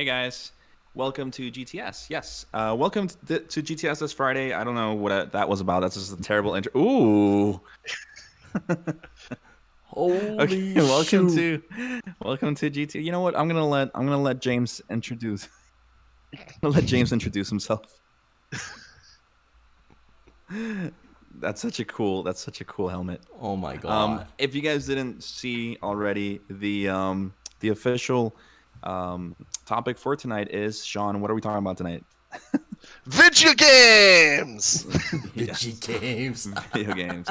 Hey guys, welcome to GTS. Yes, welcome to GTS this Friday. I don't know what that was about. That's just a terrible intro. Ooh. Holy Okay, welcome shoot. to GT. You know what? I'm gonna let James introduce. I'm gonna let James introduce himself. That's such a cool helmet. Oh my god. If you guys didn't see already, the official topic for tonight is, Sean, what are we talking about tonight? Video games! Video games. Video games.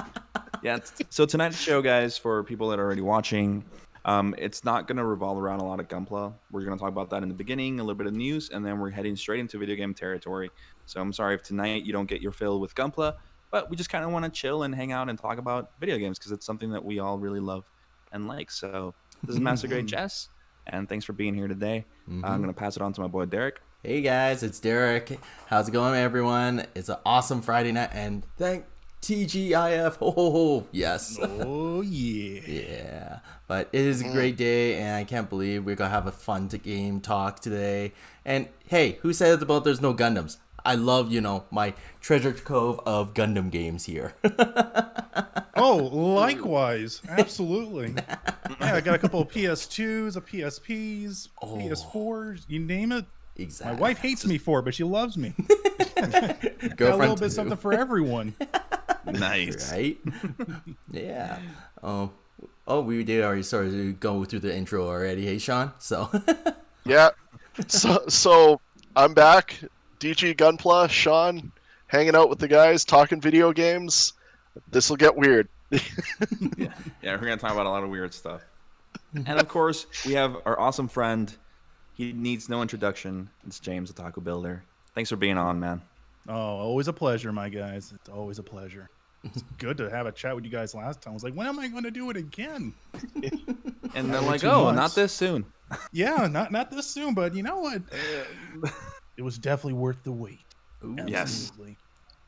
Yeah. So tonight's show, guys, for people that are already watching, it's not going to revolve around a lot of Gunpla. We're going to talk about that in the beginning, a little bit of news, and then we're heading straight into video game territory. So I'm sorry if tonight you don't get your fill with Gunpla, but we just kind of want to chill and hang out and talk about video games because it's something that we all really love and like. So this is Master Grade Jess, and thanks for being here today. I'm going to pass it on to my boy Derek. Hey guys, it's Derek. How's it going, everyone? It's an awesome Friday night, and thank TGIF. Oh, yes. Oh, yeah. Yeah. But it is a great day, and I can't believe we're going to have a fun game talk today. And hey, who says about there's no Gundams? I love, my treasure trove of Gundam games here. Oh, likewise. Absolutely. Yeah, I got a couple of PS2s, a PSPs, PS4s, you name it. Exactly. My wife hates me for it, but she loves me. Girlfriend Got a little bit too. something for everyone. Nice. Right? Yeah. Oh, we did already sort of go through the intro already, hey, Sean? So. Yeah. So I'm back. DG Gunpla, Sean, hanging out with the guys, talking video games. This will get weird. Yeah, we're going to talk about a lot of weird stuff. And of course, we have our awesome friend. He needs no introduction. It's James, OtakuBuilder. Thanks for being on, man. Oh, always a pleasure, my guys. It's always a pleasure. It's good to have a chat with you guys last time. I was like, when am I going to do it again? And they're like, 2 oh, months. not this soon. Yeah, not this soon, but you know what? It was definitely worth the wait. Yes. Absolutely.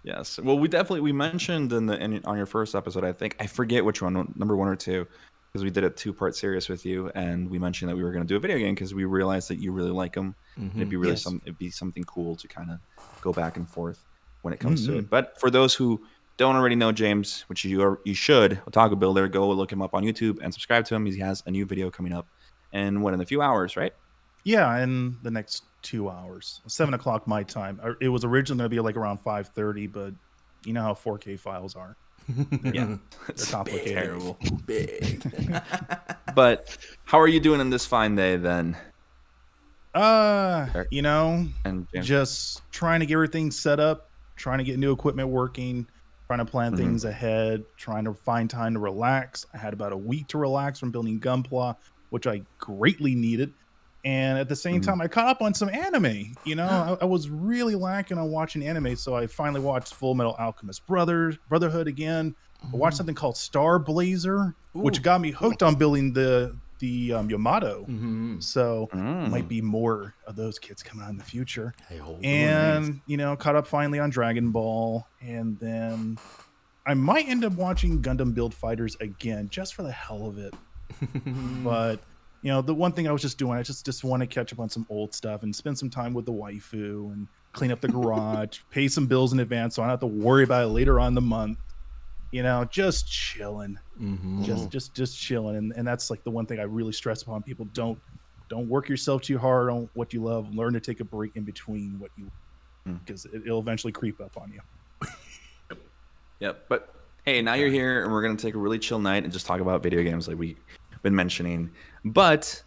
Yes. Well, we mentioned on your first episode, I forget which one, number 1 or 2, because we did a 2-part series with you, and we mentioned that we were going to do a video game because we realized that you really like them. It'd be really it'd be something cool to kind of go back and forth when it comes to it. But for those who don't already know James, which you should, OtakuBuilder, go look him up on YouTube and subscribe to him. He has a new video coming up in a few hours, right? Yeah, in the next 2 hours, 7 o'clock my time. It was originally going to be like around 5:30, but you know how 4K files are. Yeah, They're complicated. Terrible. Big. But how are you doing on this fine day then? And And just trying to get everything set up, trying to get new equipment working, trying to plan things ahead, trying to find time to relax. I had about a week to relax from building Gunpla, which I greatly needed. And at the same time, I caught up on some anime. I was really lacking on watching anime, so I finally watched Full Metal Alchemist Brotherhood again. I watched something called Star Blazer, which got me hooked on building the Yamato. So might be more of those kids coming out in the future. And caught up finally on Dragon Ball, and then I might end up watching Gundam Build Fighters again just for the hell of it. But the one thing I was just doing, I just want to catch up on some old stuff and spend some time with the waifu and clean up the garage, pay some bills in advance so I don't have to worry about it later on in the month. Just chilling, just chilling. And that's like the one thing I really stress upon people. Don't work yourself too hard on what you love. Learn to take a break in between what you, because it'll eventually creep up on you. Yep. But hey, now you're here, and we're gonna take a really chill night and just talk about video games like we've been mentioning. But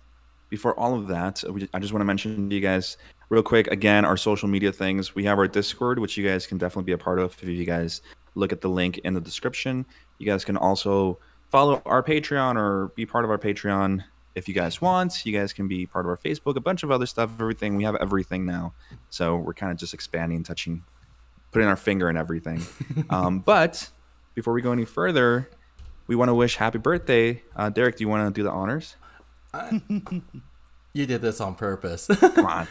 before all of that, I just want to mention to you guys real quick again our social media things. We have our Discord, which you guys can definitely be a part of if you guys look at the link in the description. You guys can also follow our Patreon or be part of our Patreon if you guys want. You guys can be part of our Facebook, a bunch of other stuff, everything. We have everything now. So we're kind of just expanding, touching, putting our finger in everything. But before we go any further, we want to wish happy birthday. Derek, do you want to do the honors? You did this on purpose. Come on.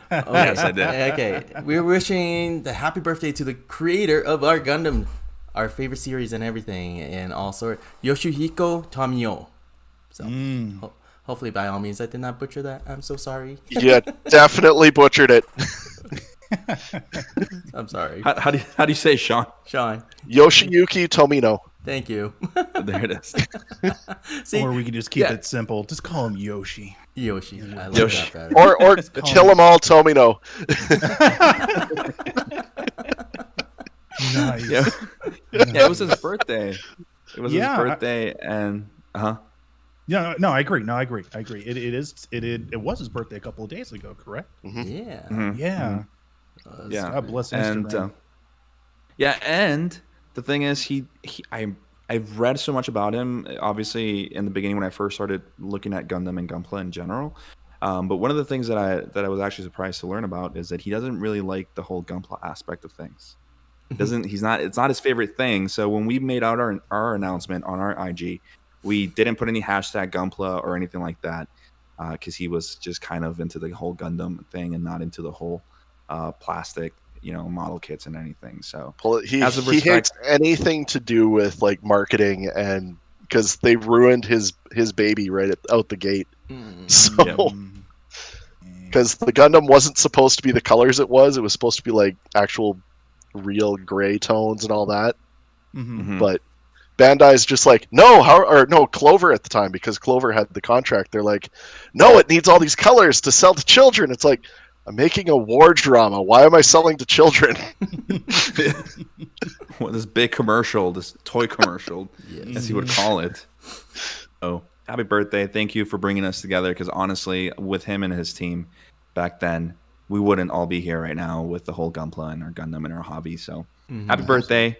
Okay. Yes, I did. Okay. We're wishing the happy birthday to the creator of our Gundam, our favorite series and everything, and also Yoshihiko Tamio. So Hopefully, by all means, I did not butcher that. I'm so sorry. You definitely butchered it. I'm sorry. How do you say it, Sean? Sean, Yoshiyuki Tomino. thank you. There it is. See, Or we could just keep yeah. it simple. Just call him Yoshi. Yoshi. I like Yoshi. that better. Or kill them all, Tomino. Nice. Yeah. Yeah, it was his birthday. It was Yeah, his birthday, and Yeah, no, I agree. It was his birthday a couple of days ago, correct? Yeah. Yeah. yeah, God bless and Instagram. and the thing is, I've read so much about him. Obviously, in the beginning when I first started looking at Gundam and Gunpla in general, but one of the things that I was actually surprised to learn about is that he doesn't really like the whole Gunpla aspect of things. It's not his favorite thing. So when we made out our announcement on our IG, we didn't put any hashtag Gunpla or anything like that, because he was just kind of into the whole Gundam thing and not into the whole plastic, model kits and anything. So He hates anything to do with like marketing, and because they ruined his baby right out the gate. So because the Gundam wasn't supposed to be the colors it was supposed to be like actual real gray tones and all that. But Bandai's just like, no, Clover at the time, because Clover had the contract. They're like, no, it needs all these colors to sell to children. It's like, I'm making a war drama. Why am I selling to children? Well, this big commercial, this toy commercial, as he would call it. Oh, happy birthday. Thank you for bringing us together, because honestly, with him and his team back then, we wouldn't all be here right now with the whole Gunpla and our Gundam and our hobby. So happy birthday.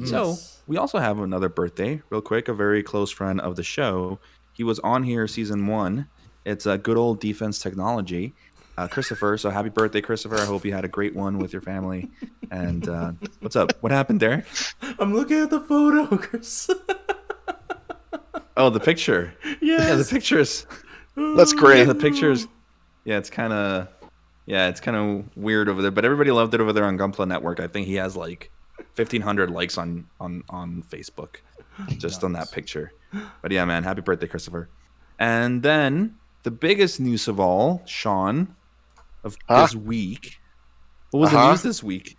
So we also have another birthday real quick, a very close friend of the show. He was on here season 1. It's a good old Defense Technology, Christopher. So happy birthday, Christopher. I hope you had a great one with your family. And what's up? What happened, Derek? I'm looking at the photo, Chris. Oh, the picture. Yeah, the pictures. That's great. Yeah, the pictures. Yeah, it's kind of weird over there, but everybody loved it over there on Gunpla Network. I think he has like 1,500 likes on Facebook just on that picture. But yeah, man, happy birthday, Christopher. And then the biggest news of all, Sean, of this week. What was the news this week?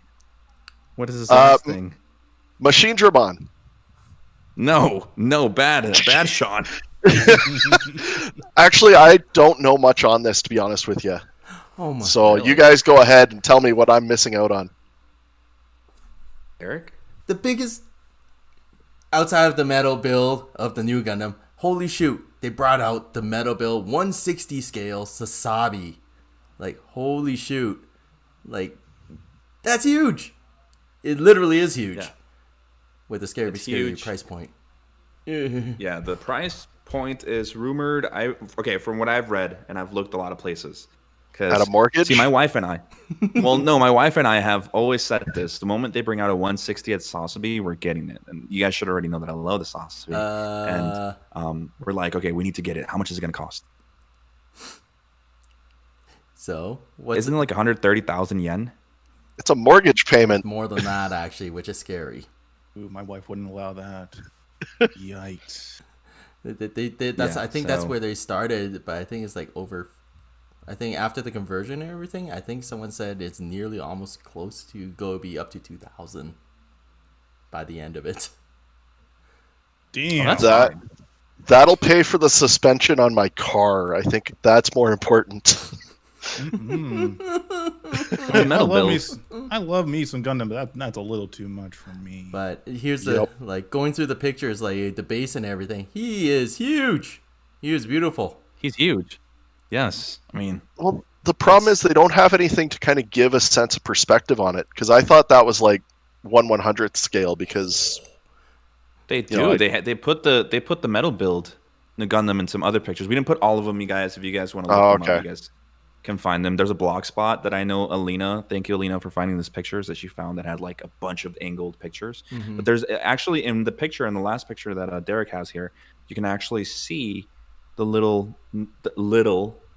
What is this thing? Machine Dramon. No, bad, Sean. Actually, I don't know much on this, to be honest with you. Oh my! So God. you guys go ahead and tell me what I'm missing out on. Eric? The biggest outside of the metal build of the new Gundam. Holy shoot! They brought out the metal build 160 scale Sasabi. Like, holy shoot! Like, that's huge. It literally is huge. Yeah. With a scary huge. price point. Yeah, the price point is rumored. From what I've read, and I've looked a lot of places. At a mortgage? See, my wife and I. Well, no, my wife and I have always said this. The moment they bring out a 160 at Sasabi, we're getting it. And you guys should already know that I love the Sasabi. And we're like, okay, we need to get it. How much is it going to cost? So, isn't it like 130,000 yen? It's a mortgage payment. More than that, actually, which is scary. Ooh, my wife wouldn't allow that. Yikes. I think that's where they started, but I think it's like over. I think after the conversion and everything, I think someone said it's nearly almost close to be up to 2,000 by the end of it. Damn. That'll pay for the suspension on my car. I think that's more important. I love me some Gundam, but that's a little too much for me. But here's going through the pictures, like the base and everything. He is huge. He is beautiful. He's huge. Yes, I mean. Well, the problem is they don't have anything to kind of give a sense of perspective on it, because I thought that was like 1/100th scale, because they do. They put the metal build, the Gundam, in some other pictures. We didn't put all of them, you guys. If you guys want to look them up, you guys can find them. There's a blog spot that I know Alina. Thank you, Alina, for finding these pictures that she found that had like a bunch of angled pictures. Mm-hmm. But there's actually in the last picture that Derek has here, you can actually see the little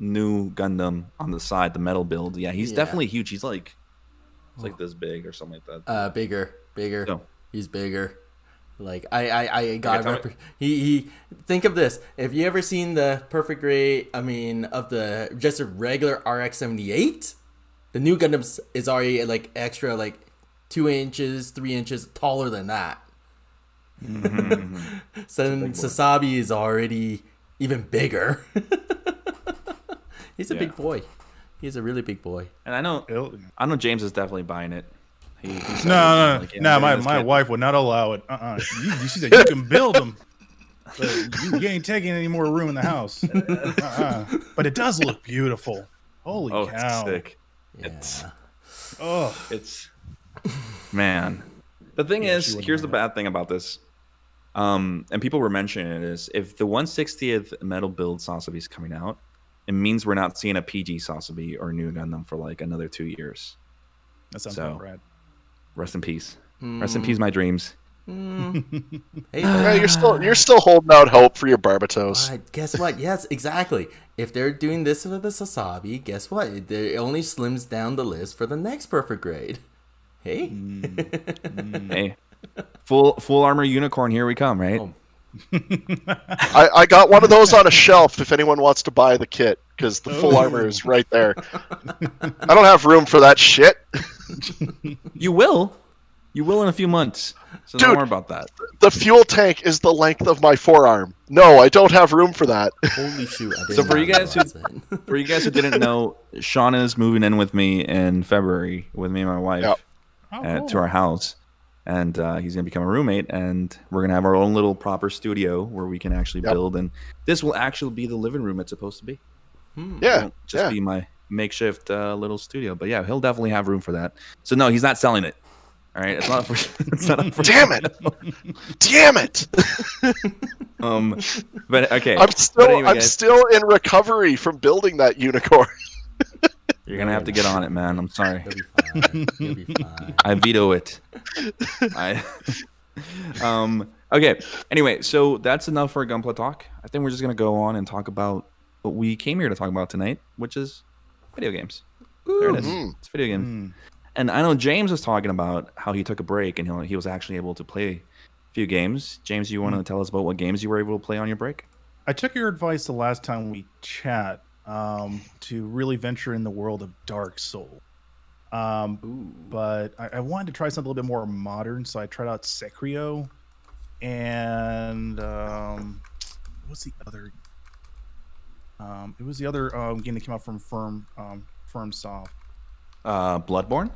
new Gundam on the side, the metal build. Yeah, he's definitely huge. He's like this big or something like that. Bigger. So, he's bigger. Like I got he think of this. If you ever seen the perfect grade, I mean, of the just a regular RX-78, the new Gundam is already like extra like 2 inches, 3 inches taller than that. So then Sasabi is already even bigger. He's a big boy. He's a really big boy. And I know James is definitely buying it. No. My wife would not allow it. She said you can build them, but you ain't taking any more room in the house. But it does look beautiful. Holy cow! It's sick. Yeah. It's man. The thing is, here's the bad thing about this. And people were mentioning it is if the 160th metal build Sasabi is coming out, it means we're not seeing a PG Sasabi or new Gundam for like another 2 years. That sounds about right. Rest in peace. Rest in peace, my dreams. Hey, you're still holding out hope for your Barbatos. Guess what? Yes, exactly. If they're doing this for the Sasabi, guess what? It only slims down the list for the next perfect grade. Hey. Hey. Full armor unicorn, here we come, right? Oh. I got one of those on a shelf if anyone wants to buy the kit, because the full armor is right there. I don't have room for that shit. You will in a few months. So Dude, don't worry about that. The fuel tank is the length of my forearm. No, I don't have room for that. Holy shoot! So for you guys who didn't know, Shauna is moving in with me in February with me and my wife to our house. And he's going to become a roommate, and we're going to have our own little proper studio where we can actually build. And this will actually be the living room it's supposed to be. Yeah. It won't just be my makeshift little studio. But yeah, he'll definitely have room for that. So no, he's not selling it. All right, it's not for. It's not up for Damn it! Damn it! But okay. I'm still in recovery from building that unicorn. You're gonna have to get on it, man. I'm sorry. You'll be fine. I veto it. Okay. Anyway, so that's enough for Gunpla talk. I think we're just gonna go on and talk about what we came here to talk about tonight, which is video games. There it is. It's video game. And I know James was talking about how he took a break and he was actually able to play a few games. James, you want to tell us about what games you were able to play on your break? I took your advice the last time we chat to really venture in the world of Dark Souls. But I wanted to try something a little bit more modern, so I tried out Sekiro and what's the other? It was the other game that came out from FromSoft. Bloodborne.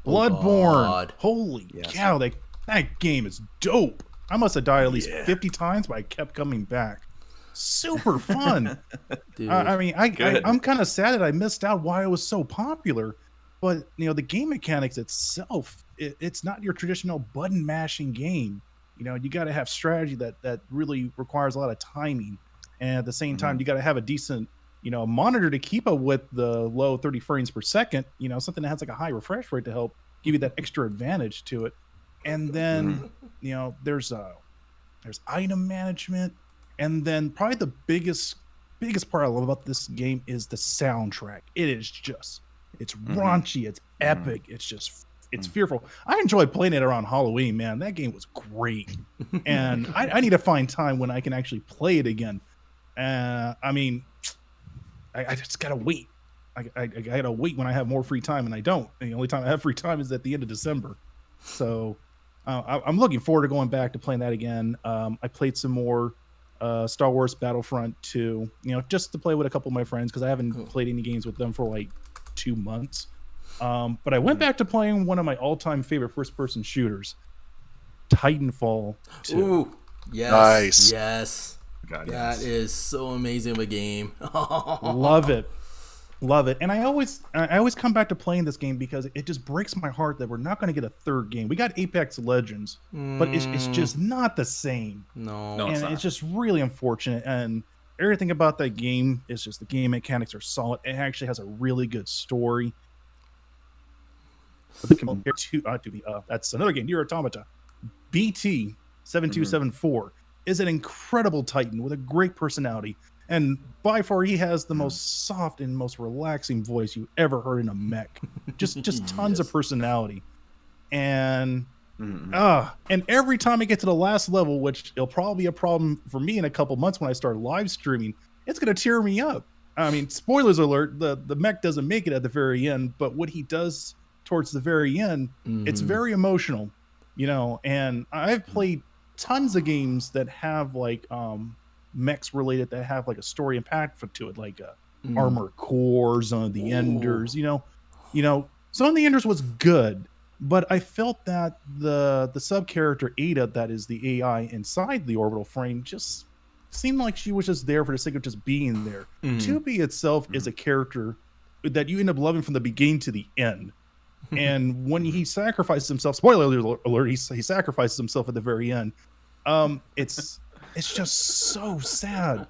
Bloodborne. Holy cow! That game is dope. I must have died at least 50 times, but I kept coming back. Super fun. Dude, I'm kind of sad that I missed out why it was so popular. But the game mechanics itself, it's not your traditional button mashing game. You got to have strategy that really requires a lot of timing, and at the same time, you got to have a decent monitor to keep up with the low 30 frames per second. Something that has like a high refresh rate to help give you that extra advantage to it. And then there's item management, and then probably the biggest part I love about this game is the soundtrack. It's raunchy, it's epic, it's fearful. I enjoyed playing it around Halloween, man. That game was great. And I need to find time when I can actually play it again. I just gotta wait. I gotta wait when I have more free time, and I don't. And the only time I have free time is at the end of December. So I'm looking forward to going back to playing that again. I played some more Star Wars Battlefront 2, just to play with a couple of my friends, because I haven't played any games with them for like 2 months. But I went back to playing one of my all-time favorite first-person shooters, Titanfall 2. Ooh, yes, nice. Yes. God, that is so amazing of a game. Love it. And I always come back to playing this game because it just breaks my heart that we're not going to get a third game. We got Apex Legends, but it's just not the same. No, and it's just really unfortunate. And everything about that game is just the game mechanics are solid. It actually has a really good story. That's another game, Nier Automata. BT 7274 is an incredible Titan with a great personality. And by far, he has the most soft and most relaxing voice you ever heard in a mech. Just tons of personality. And And every time I get to the last level, which it'll probably be a problem for me in a couple months when I start live streaming, it's gonna tear me up. I mean, spoilers alert: the mech doesn't make it at the very end, but what he does towards the very end, it's very emotional, And I've played tons of games that have like mechs related that have like a story impact to it, like Armored Core, Zone of the Enders. Zone of the Enders was good, but I felt that the sub character Ada, that is the AI inside the orbital frame, just seemed like she was just there for the sake of just being there. 2B itself is a character that you end up loving from the beginning to the end. And when he sacrifices himself, spoiler alert, he sacrifices himself at the very end. It's just so sad,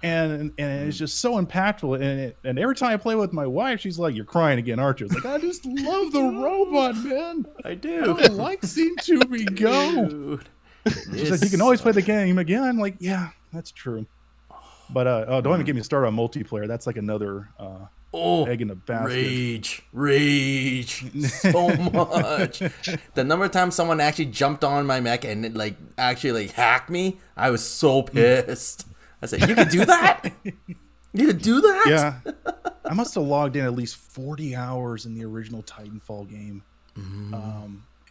and it's just so impactful. And every time I play with my wife, she's like, "You're crying again, aren't you?" It's like, I just love the robot, man. I do. I like seeing 2B go. She's like, "You can always play the game again." I'm like, yeah, that's true. But don't even get me started on multiplayer. That's like another egg in the basket. Rage so much. The number of times someone actually jumped on my mech and actually hacked me, I was so pissed. I said, "You could do that? You could do that?" Yeah. I must have logged in at least 40 hours in the original Titanfall game.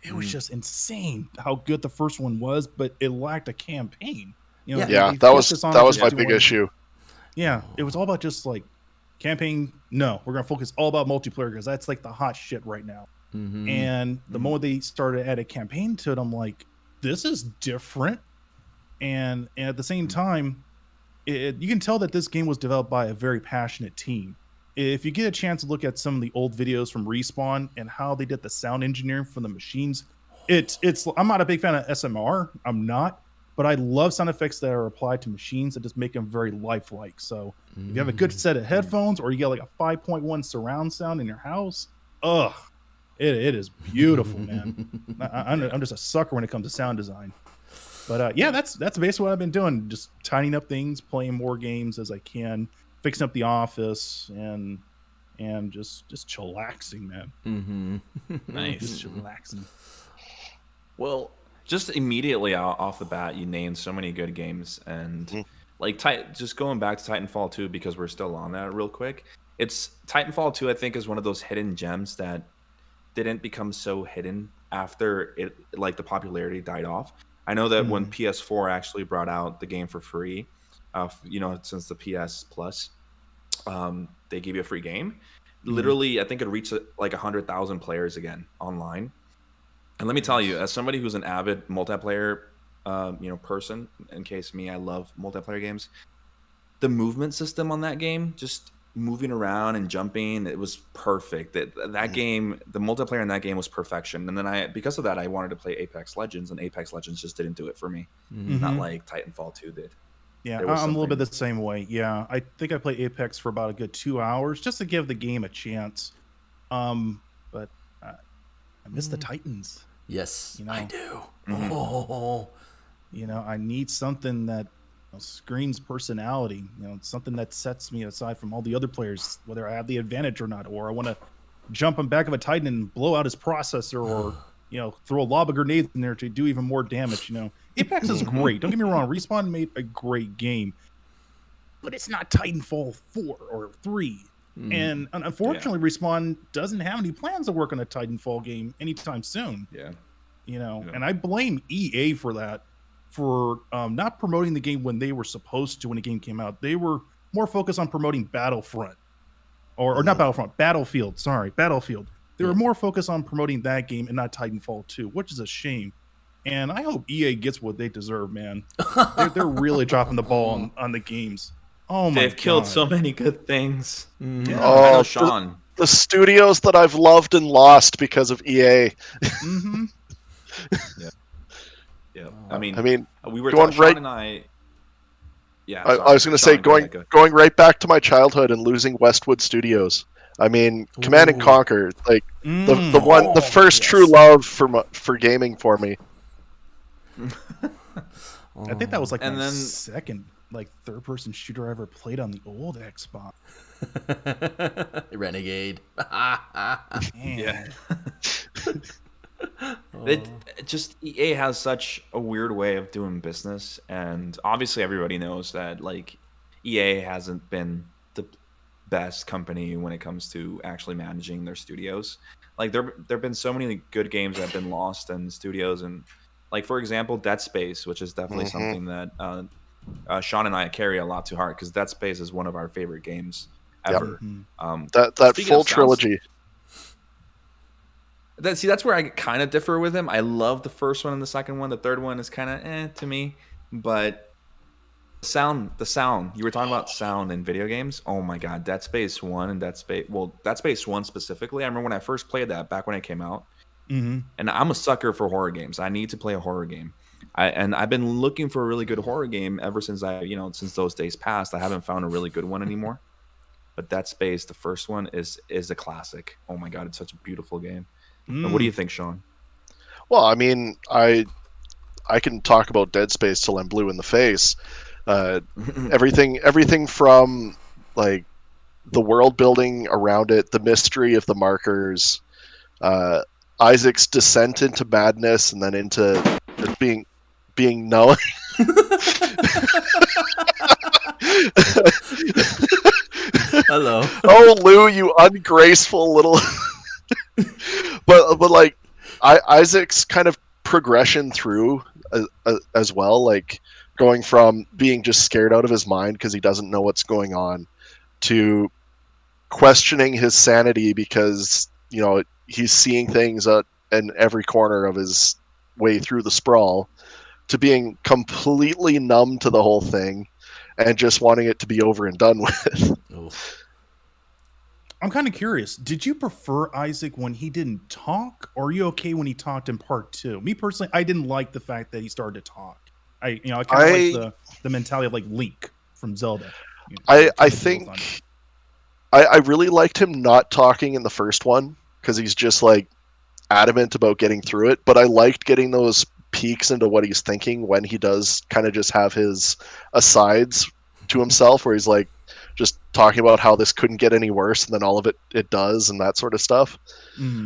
It was just insane how good the first one was, but it lacked a campaign. That was my big issue. Yeah, it was all about just like campaign. No, we're gonna focus all about multiplayer because that's like the hot shit right now. And the moment they started to add a campaign to it, I'm like, this is different. And at the same time, you can tell that this game was developed by a very passionate team. If you get a chance to look at some of the old videos from Respawn and how they did the sound engineering for the machines, I'm not a big fan of SMR. I'm not. But I love sound effects that are applied to machines that just make them very lifelike. So if you have a good set of headphones or you get like a 5.1 surround sound in your house, it is beautiful, man. I'm just a sucker when it comes to sound design. But that's basically what I've been doing. Just tidying up things, playing more games as I can, fixing up the office, and just chillaxing, man. Nice. Just chillaxing. Well, just immediately off the bat, you named so many good games, and just going back to Titanfall 2 because we're still on that real quick. It's Titanfall 2, I think, is one of those hidden gems that didn't become so hidden after it, like the popularity died off. I know that when PS4 actually brought out the game for free, since the PS Plus, they gave you a free game. Literally, I think it reached like 100,000 players again online. And let me tell you, as somebody who's an avid multiplayer, person, in case I love multiplayer games. The movement system on that game, just moving around and jumping, it was perfect. That game, the multiplayer in that game was perfection. And then because of that, I wanted to play Apex Legends, and Apex Legends just didn't do it for me. Not like Titanfall 2 did. Yeah, I'm a little bit the same way. Yeah, I think I played Apex for about a good 2 hours just to give the game a chance. But I miss the Titans. Yes, I do. I need something that screams personality. Something that sets me aside from all the other players, whether I have the advantage or not, or I want to jump on back of a Titan and blow out his processor, or throw a lob of grenades in there to do even more damage. Apex is great. Don't get me wrong. Respawn made a great game, but it's not Titanfall 4 or 3. And unfortunately, Respawn doesn't have any plans to work on a Titanfall game anytime soon. And I blame EA for that, for not promoting the game when they were supposed to when the game came out. They were more focused on promoting Battlefront, or not Battlefront, Battlefield. Sorry, Battlefield. They were more focused on promoting that game and not Titanfall 2, which is a shame. And I hope EA gets what they deserve, man. They're really dropping the ball on the games. Oh my God. They've killed so many good things. Yeah. I know Sean. The studios that I've loved and lost because of EA. Yeah. I mean, we were going Sean and I. Yeah. I was going to say going right back to my childhood and losing Westwood Studios. I mean, Command and Conquer, like the first true love for gaming for me. I think that was like my second third-person shooter I ever played on the old Xbox. Renegade. Yeah. It just EA has such a weird way of doing business, and obviously everybody knows that like EA hasn't been the best company when it comes to actually managing their studios. Like there've been so many good games that have been lost in studios, and like for example, Dead Space, which is definitely something that Sean and I carry a lot to heart because Dead Space is one of our favorite games ever. That full trilogy. That's where I kind of differ with him. I love the first one and the second one. The third one is kind of to me, but the sound. You were talking about sound in video games. Oh my god, Dead Space 1 and Dead Space 1 specifically. I remember when I first played that back when it came out. And I'm a sucker for horror games. I need to play a horror game. I've been looking for a really good horror game ever since since those days passed. I haven't found a really good one anymore. But Dead Space, the first one, is a classic. Oh my god, it's such a beautiful game. And what do you think, Sean? Well, I mean, I can talk about Dead Space till I'm blue in the face. Everything from like the world building around it, the mystery of the markers, Isaac's descent into madness, and then into being known. Hello. Oh, Lou, you ungraceful little. but like Isaac's kind of progression through as well, like going from being just scared out of his mind because he doesn't know what's going on to questioning his sanity because he's seeing things in every corner of his way through the sprawl, to being completely numb to the whole thing and just wanting it to be over and done with. Oh. I'm kind of curious. Did you prefer Isaac when he didn't talk, or are you okay when he talked in part 2? Me personally, I didn't like the fact that he started to talk. I kind of like the mentality of like Link from Zelda. I think I really liked him not talking in the first one because he's just like adamant about getting through it. But I liked getting those peeks into what he's thinking when he does kind of just have his asides to himself, where he's like just talking about how this couldn't get any worse, and then all of it does, and that sort of stuff.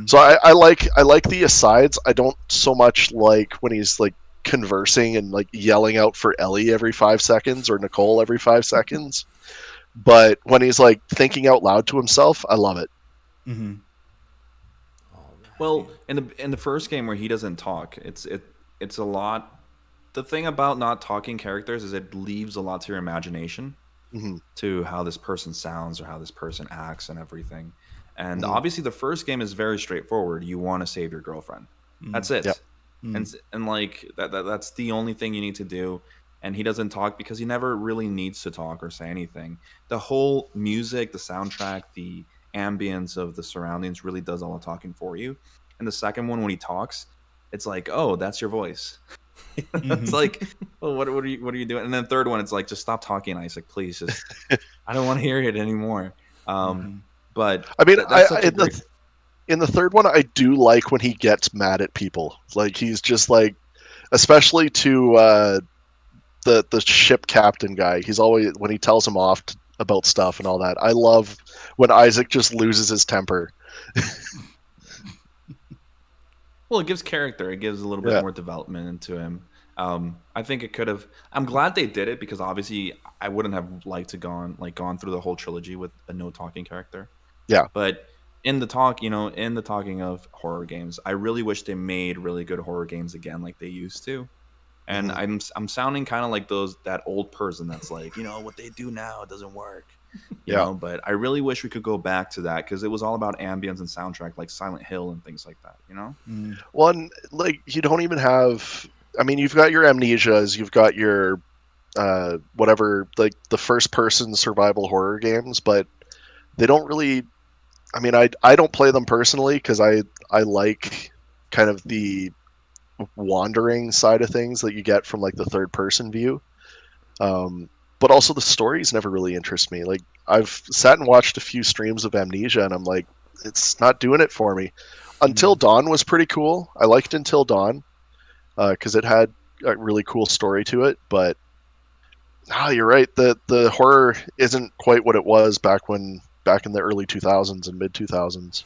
So I like the asides. I don't so much like when he's like conversing and like yelling out for Ellie every 5 seconds or Nicole every 5 seconds. But when he's like thinking out loud to himself, I love it. Well, in the first game where he doesn't talk, it's a lot. The thing about not talking characters is it leaves a lot to your imagination. To how this person sounds or how this person acts and everything. And obviously the first game is very straightforward. You want to save your girlfriend. That's it. Yep. And like that's the only thing you need to do. And he doesn't talk because he never really needs to talk or say anything. The whole music, the soundtrack, the ambience of the surroundings really does all the talking for you. And the second one, when he talks, it's like, oh, that's your voice. It's like, well, what are you doing? And then the third one, it's like, just stop talking, Isaac, please. Just, I don't want to hear it anymore. But I mean, in the third one, I do like when he gets mad at people. Like he's just like, especially to the ship captain guy. He's always, when he tells him off about stuff and all that. I love when Isaac just loses his temper. Well, it gives character. It gives a little bit more development into him. I think it could have. I'm glad they did it because obviously I wouldn't have liked to gone through the whole trilogy with a no talking character. Yeah. But in the talking of horror games, I really wish they made really good horror games again, like they used to. And I'm sounding kind of like that old person that's like, what they do now doesn't work. You know, but I really wish we could go back to that because it was all about ambience and soundtrack, like Silent Hill and things like that. Well, and, like you don't even have. I mean, you've got your Amnesias, you've got your whatever, like the first-person survival horror games, but they don't really. I mean, I don't play them personally because I like kind of the wandering side of things that you get from like the third-person view. But also the stories never really interest me. Like I've sat and watched a few streams of Amnesia and I'm like, it's not doing it for me. Until Dawn was pretty cool. I liked Until Dawn because it had a really cool story to it. But you're right. The horror isn't quite what it was back when back in the early 2000s and mid 2000s.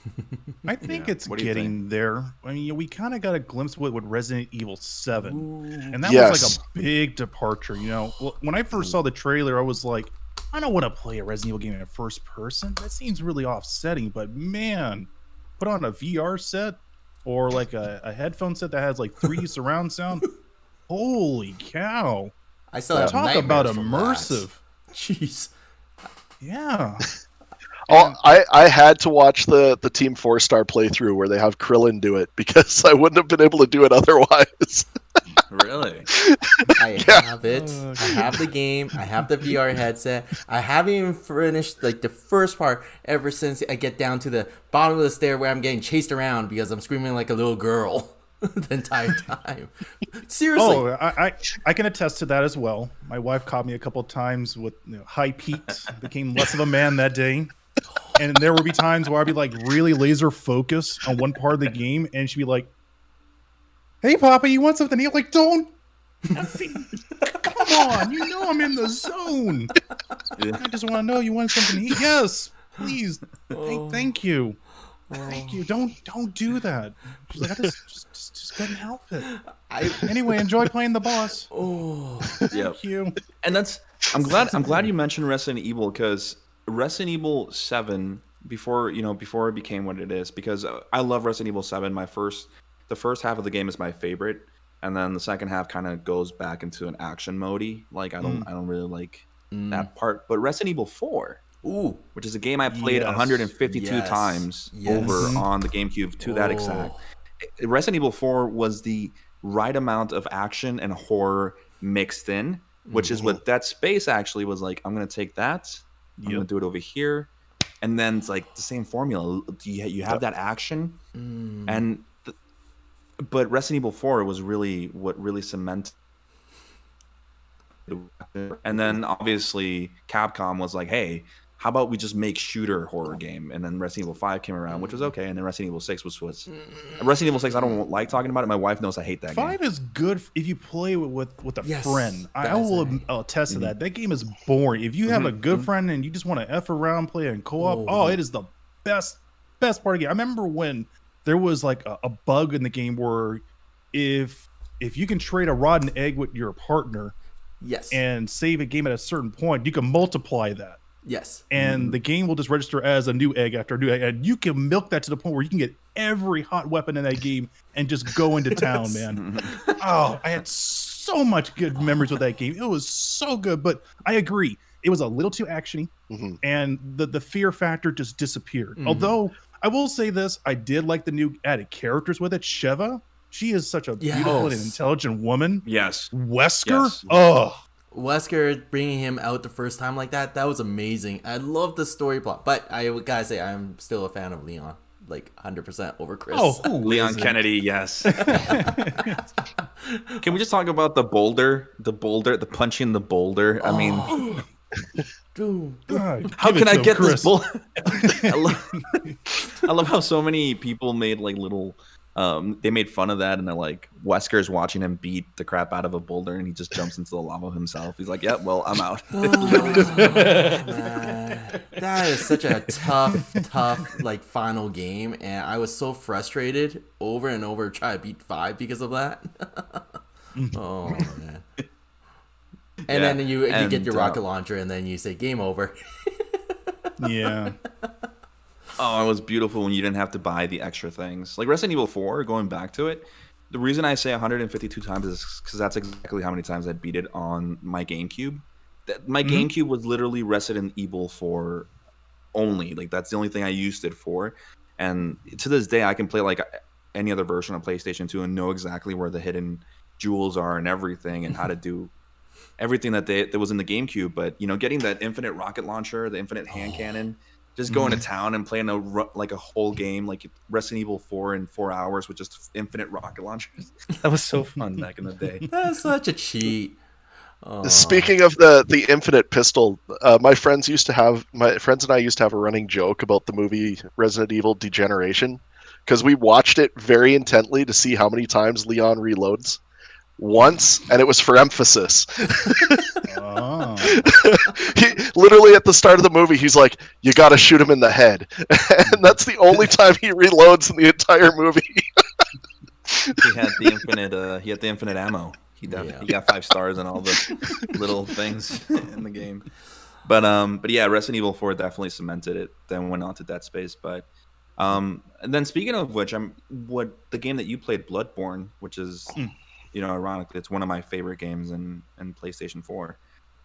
I think it's What do you getting there. I mean, we kind of got a glimpse of it with Resident Evil 7. Ooh. And that Yes. was like a big departure, you know. Well, when I first saw the trailer, I was like, I don't want to play a Resident Evil game in first person. That seems really offsetting, but man, put on a VR set or like a headphone set that has like 3D surround sound. Holy cow. I still have Talk about nightmares from immersive. that. Jeez. Yeah. Oh, I had to watch the Team 4-star playthrough where they have Krillin do it because I wouldn't have been able to do it otherwise. Really? I have it. I have the game. I have the VR headset. I haven't even finished like the first part ever since I get down to the bottom of the stair where I'm getting chased around because I'm screaming like a little girl the entire time. Seriously. Oh, I can attest to that as well. My wife caught me a couple times with high peaks. Became less of a man that day. And there would be times where I'd be like really laser focused on one part of the game, and she'd be like, "Hey, Papa, you want something to eat?" Like, don't. Come on, you know I'm in the zone. Yeah. I just want to know you want something to eat. Yes, please. Oh. Thank you. Thank you. Don't do that. She's like, I just couldn't help it. Anyway, enjoy playing the boss. Oh. Thank you. And I'm glad you mentioned Resident Evil, because Resident Evil 7 before it became what it is, because I love Resident Evil 7. The first half of the game is my favorite, and then the second half kind of goes back into an action mode-y. Like I don't really like that part. But Resident Evil 4, which is a game I played 152 times over on the Gamecube to that exact. Resident Evil 4 was the right amount of action and horror mixed in, which is what Dead Space actually was like. I'm going to take that, I'm going to do it over here. And then it's like the same formula. You have that action, but Resident Evil 4 was really what really cemented. And then obviously Capcom was like, hey, how about we just make shooter horror game? And then Resident Evil 5 came around, which was okay. And then Resident Evil 6 was Resident Evil 6. I don't like talking about it. My wife knows I hate that 5 game. is good if you play with a friend. that I is will right. attest to that. That game is boring. If you have a good friend and you just want to F around, play in co-op, it is the best part of the game. I remember when there was like a bug in the game where if you can trade a rotten egg with your partner and save a game at a certain point, you can multiply that. Yes. And the game will just register as a new egg after a new egg. And you can milk that to the point where you can get every hot weapon in that game and just go into town, man. Oh, I had so much good memories with that game. It was so good. But I agree. It was a little too actiony. And the fear factor just disappeared. Although, I will say this. I did like the new added characters with it. Sheva. She is such a beautiful and intelligent woman. Yes. Wesker. Yes. Oh. Wesker, bringing him out the first time like that was amazing. I love the story plot, but I gotta say I'm still a fan of Leon, like 100% over Chris. Leon Kennedy, yes. Can we just talk about the punching the boulder? I mean, how can I get this boulder? I love how so many people made like little. They made fun of that, and they're like, Wesker's watching him beat the crap out of a boulder, and he just jumps into the lava himself. He's like, "Yeah, well, I'm out." That is such a tough like final game, and I was so frustrated over and over trying to beat 5 because of that. Oh man! And then you get your rocket launcher, and then you say game over. Yeah. Oh, it was beautiful when you didn't have to buy the extra things. Like Resident Evil 4, going back to it, the reason I say 152 times is because that's exactly how many times I beat it on my GameCube. My GameCube was literally Resident Evil 4 only. Like, that's the only thing I used it for. And to this day, I can play like any other version of PlayStation 2 and know exactly where the hidden jewels are and everything and how to do everything that was in the GameCube. But, getting that infinite rocket launcher, the infinite hand cannon, just going to town and playing a whole game, like Resident Evil 4 in 4 hours with just infinite rocket launchers. That was so fun back in the day. That's such a cheat. Oh. Speaking of the infinite pistol, my friends and I used to have a running joke about the movie Resident Evil Degeneration, because we watched it very intently to see how many times Leon reloads. once, and it was for emphasis. Oh. He literally at the start of the movie, he's like, "You got to shoot him in the head," and that's the only time he reloads in the entire movie. He had the infinite ammo. He got 5 stars and all the little things in the game. But yeah, Resident Evil 4 definitely cemented it. Then went on to Dead Space. But and then speaking of which, the game that you played, Bloodborne, which is ironically, it's one of my favorite games in PlayStation 4.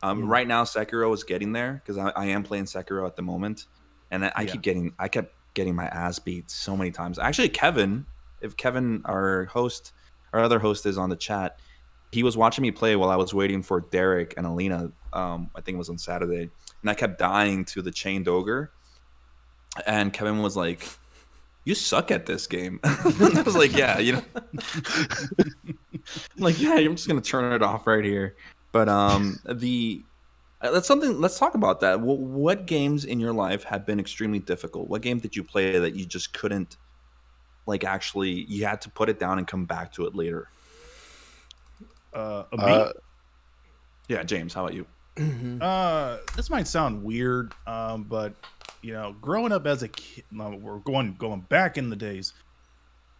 Right now, Sekiro is getting there because I am playing Sekiro at the moment, and I kept getting my ass beat so many times. Actually, if Kevin, our other host, is on the chat, he was watching me play while I was waiting for Derek and Alina. I think it was on Saturday, and I kept dying to the Chained Ogre, and Kevin was like, "You suck at this game." I was like, "Yeah, I'm like, yeah, I'm just gonna turn it off right here." But Let's talk about that. What games in your life have been extremely difficult? What game did you play that you just couldn't, like, actually you had to put it down and come back to it later? Yeah, James, how about you? This might sound weird, but growing up as a kid, we're going back in the days.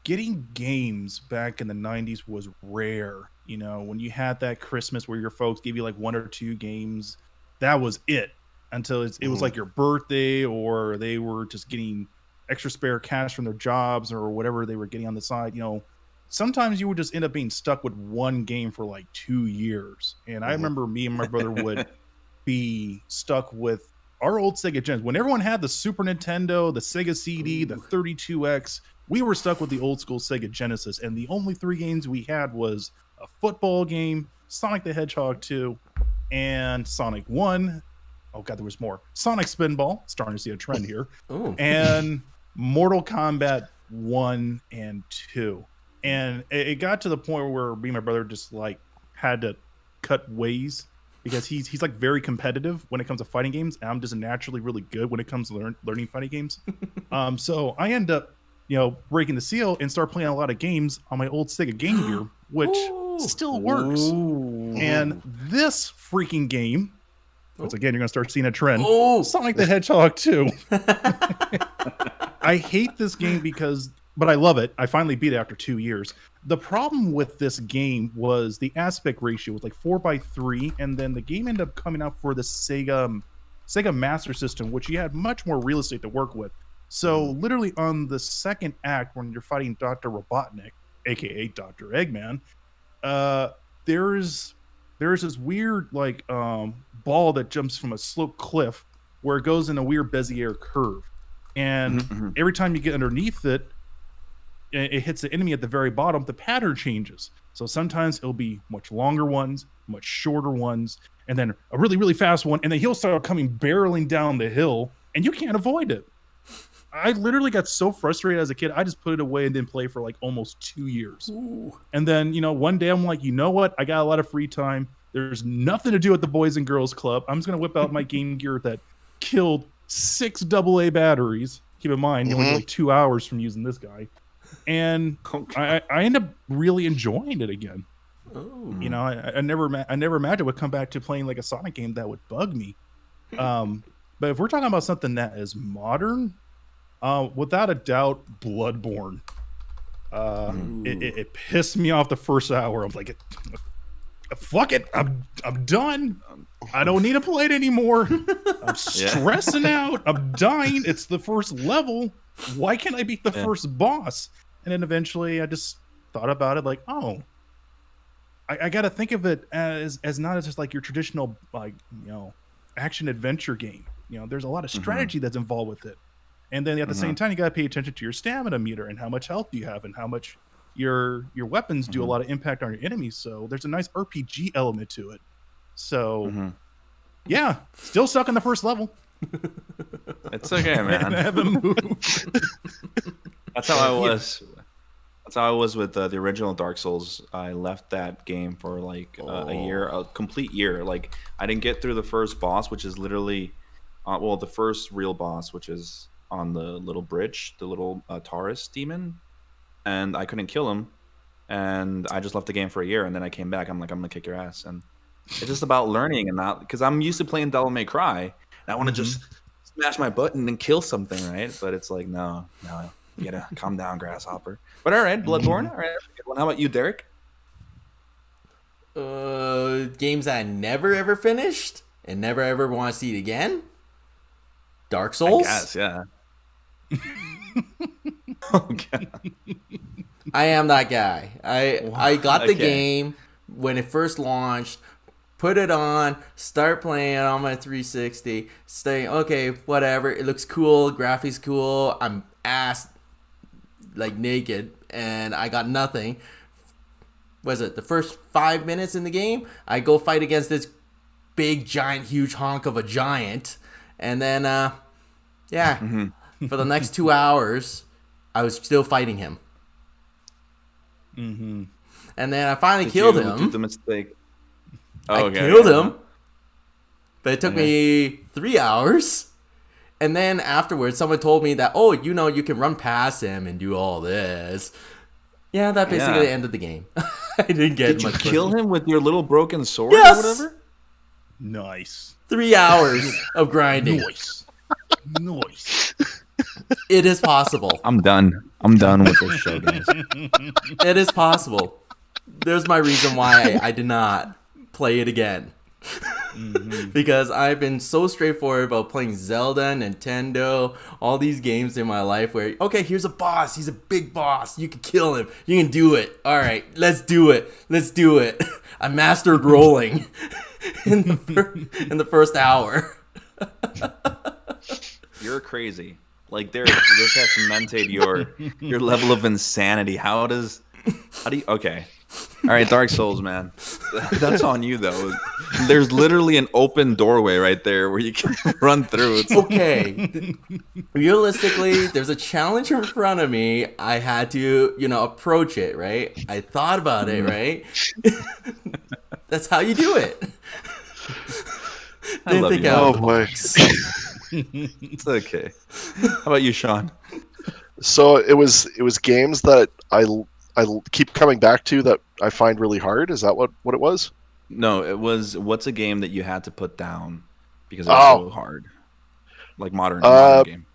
Getting games back in the 90s was rare. When you had that Christmas where your folks gave you like 1 or 2 games, that was it until it was like your birthday, or they were just getting extra spare cash from their jobs or whatever they were getting on the side. Sometimes you would just end up being stuck with one game for like 2 years. And I remember me and my brother would be stuck with our old Sega Genesis. When everyone had the Super Nintendo, the Sega CD, the 32X, we were stuck with the old school Sega Genesis. And the only 3 games we had was a football game, Sonic the Hedgehog 2, and Sonic 1. Oh God, there was more. Sonic Spinball, starting to see a trend here. Ooh. And Mortal Kombat 1 and 2. And it got to the point where me and my brother just like had to cut ways, because he's like very competitive when it comes to fighting games, and I'm just naturally really good when it comes to learning fighting games. So I end up breaking the seal and start playing a lot of games on my old Sega Game Gear, which still works. Ooh. And this freaking game, once again, you're gonna start seeing a trend. Sonic the Hedgehog 2. I hate this game but I love it. I finally beat it after 2 years. The problem with this game was the aspect ratio was like 4:3, and then the game ended up coming out for the Sega Master System, which you had much more real estate to work with. So literally on the second act, when you're fighting Dr. Robotnik, aka Dr. Eggman, there's this weird like ball that jumps from a sloped cliff where it goes in a weird Bezier curve, and every time you get underneath it hits the enemy at the very bottom, the pattern changes. So sometimes it'll be much longer ones, much shorter ones, and then a really, really fast one, and then he'll start coming barreling down the hill, and you can't avoid it. I literally got so frustrated as a kid, I just put it away and didn't play for like almost 2 years. Ooh. And then, one day I'm like, you know what? I got a lot of free time. There's nothing to do at the Boys and Girls Club. I'm just going to whip out my Game Gear that killed 6 AA batteries. Keep in mind, you're only like 2 hours from using this guy. And I end up really enjoying it again. Oh. I never imagined I would come back to playing like a Sonic game that would bug me. But if we're talking about something that is modern, without a doubt, Bloodborne. It pissed me off the first hour. I'm like, fuck it, I'm done. I don't need to play it anymore. I'm stressing out. I'm dying. It's the first level. Why can't I beat the first boss? And then eventually I just thought about it like, I got to think of it as not as just like your traditional action adventure game. There's a lot of strategy that's involved with it. And then at the same time, you got to pay attention to your stamina meter and how much health you have and how much your weapons do a lot of impact on your enemies. So there's a nice RPG element to it. So yeah, still stuck in the first level. It's okay, man. I haven't moved. That's how I was. That's how I was with the original Dark Souls. I left that game for like a year, a complete year. Like I didn't get through the first boss, which is literally, the first real boss, which is on the little bridge, the little Taurus demon, and I couldn't kill him. and I just left the game for a year, and then I came back. I'm like, I'm gonna kick your ass, and it's just about learning and not because I'm used to playing Devil May Cry, and I want to just smash my button and kill something, right? But it's like, no, you gotta calm down, grasshopper. But all right, Bloodborne. All right, how about you, Derek? Games that I never ever finished and never ever want to see it again. Dark Souls. I guess, yeah. Okay. I am that guy. I got the game when it first launched, put it on, start playing it on my 360, saying, okay, whatever, it looks cool, graphics cool, I'm ass like naked, and I got nothing. Was it the first 5 minutes in the game? I go fight against this big, giant, huge honk of a giant, and then, for the next 2 hours, I was still fighting him. Mm-hmm. And then I finally killed him. Did the mistake. I killed him, but it took me 3 hours. And then afterwards, someone told me that, you can run past him and do all this. Yeah, that basically ended the game. I didn't get much. Did you kill him with your little broken sword or whatever? Nice. 3 hours of grinding. Nice. It is possible. I'm done with this show, guys. It is possible. There's my reason why I did not play it again. Because I've been so straightforward about playing Zelda, Nintendo, all these games in my life where, okay, here's a boss. He's a big boss. You can kill him. You can do it. All right, let's do it. I mastered rolling in the first hour. You're crazy. Like this has cemented your level of insanity. How do you? Okay. All right, Dark Souls, man. That's on you, though. There's literally an open doorway right there where you can run through. It's okay. Realistically, there's a challenge in front of me. I had to, approach it, right? I thought about it, right? That's how you do it. I love you. Oh, boy. It's okay. How about you, Sean? So it was games that I keep coming back to that I find really hard. Is that what it was? No, it was what's a game that you had to put down because it was so hard? Like modern game.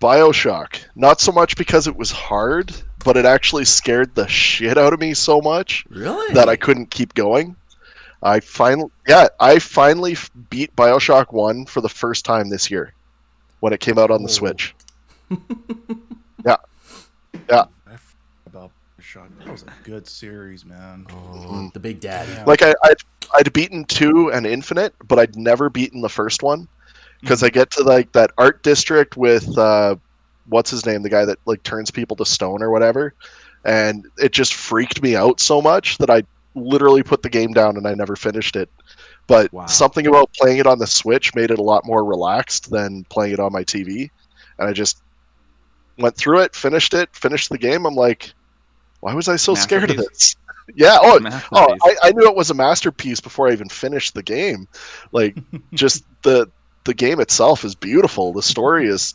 Bioshock. Not so much because it was hard, but it actually scared the shit out of me so much that I couldn't keep going. I finally beat Bioshock 1 for the first time this year when it came out on the Switch. Yeah. About Bioshock. That was a good series, man. The Big Daddy. Yeah. Like I'd beaten 2 and Infinite, but I'd never beaten the first one because I get to like that art district with what's his name, the guy that like turns people to stone or whatever, and it just freaked me out so much that I literally put the game down and I never finished it. But something about playing it on the Switch made it a lot more relaxed than playing it on my TV, and I just went through it, finished the game. I'm like, why was I so scared of this? Yeah. I knew it was a masterpiece before I even finished the game. Like, just the game itself is beautiful. The story is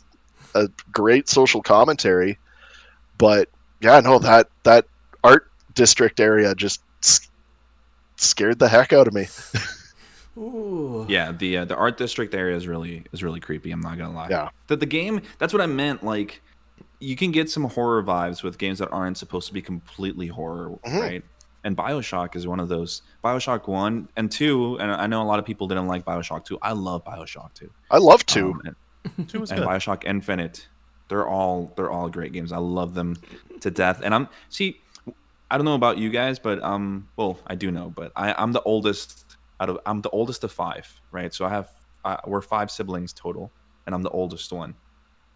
a great social commentary. But yeah, no, that art district area just scared the heck out of me. Ooh. Yeah, the art district area is really creepy. I'm not gonna lie. Yeah. The game. That's what I meant. Like, you can get some horror vibes with games that aren't supposed to be completely horror, right? And Bioshock is one of those. Bioshock 1 and 2, and I know a lot of people didn't like Bioshock 2. I love Bioshock 2. I love 2. 2 was and good. Bioshock Infinite. They're all great games. I love them to death. And I don't know about you guys, but well, I do know, but I'm the oldest I'm the oldest of 5, right? So we're 5 siblings total, and I'm the oldest one.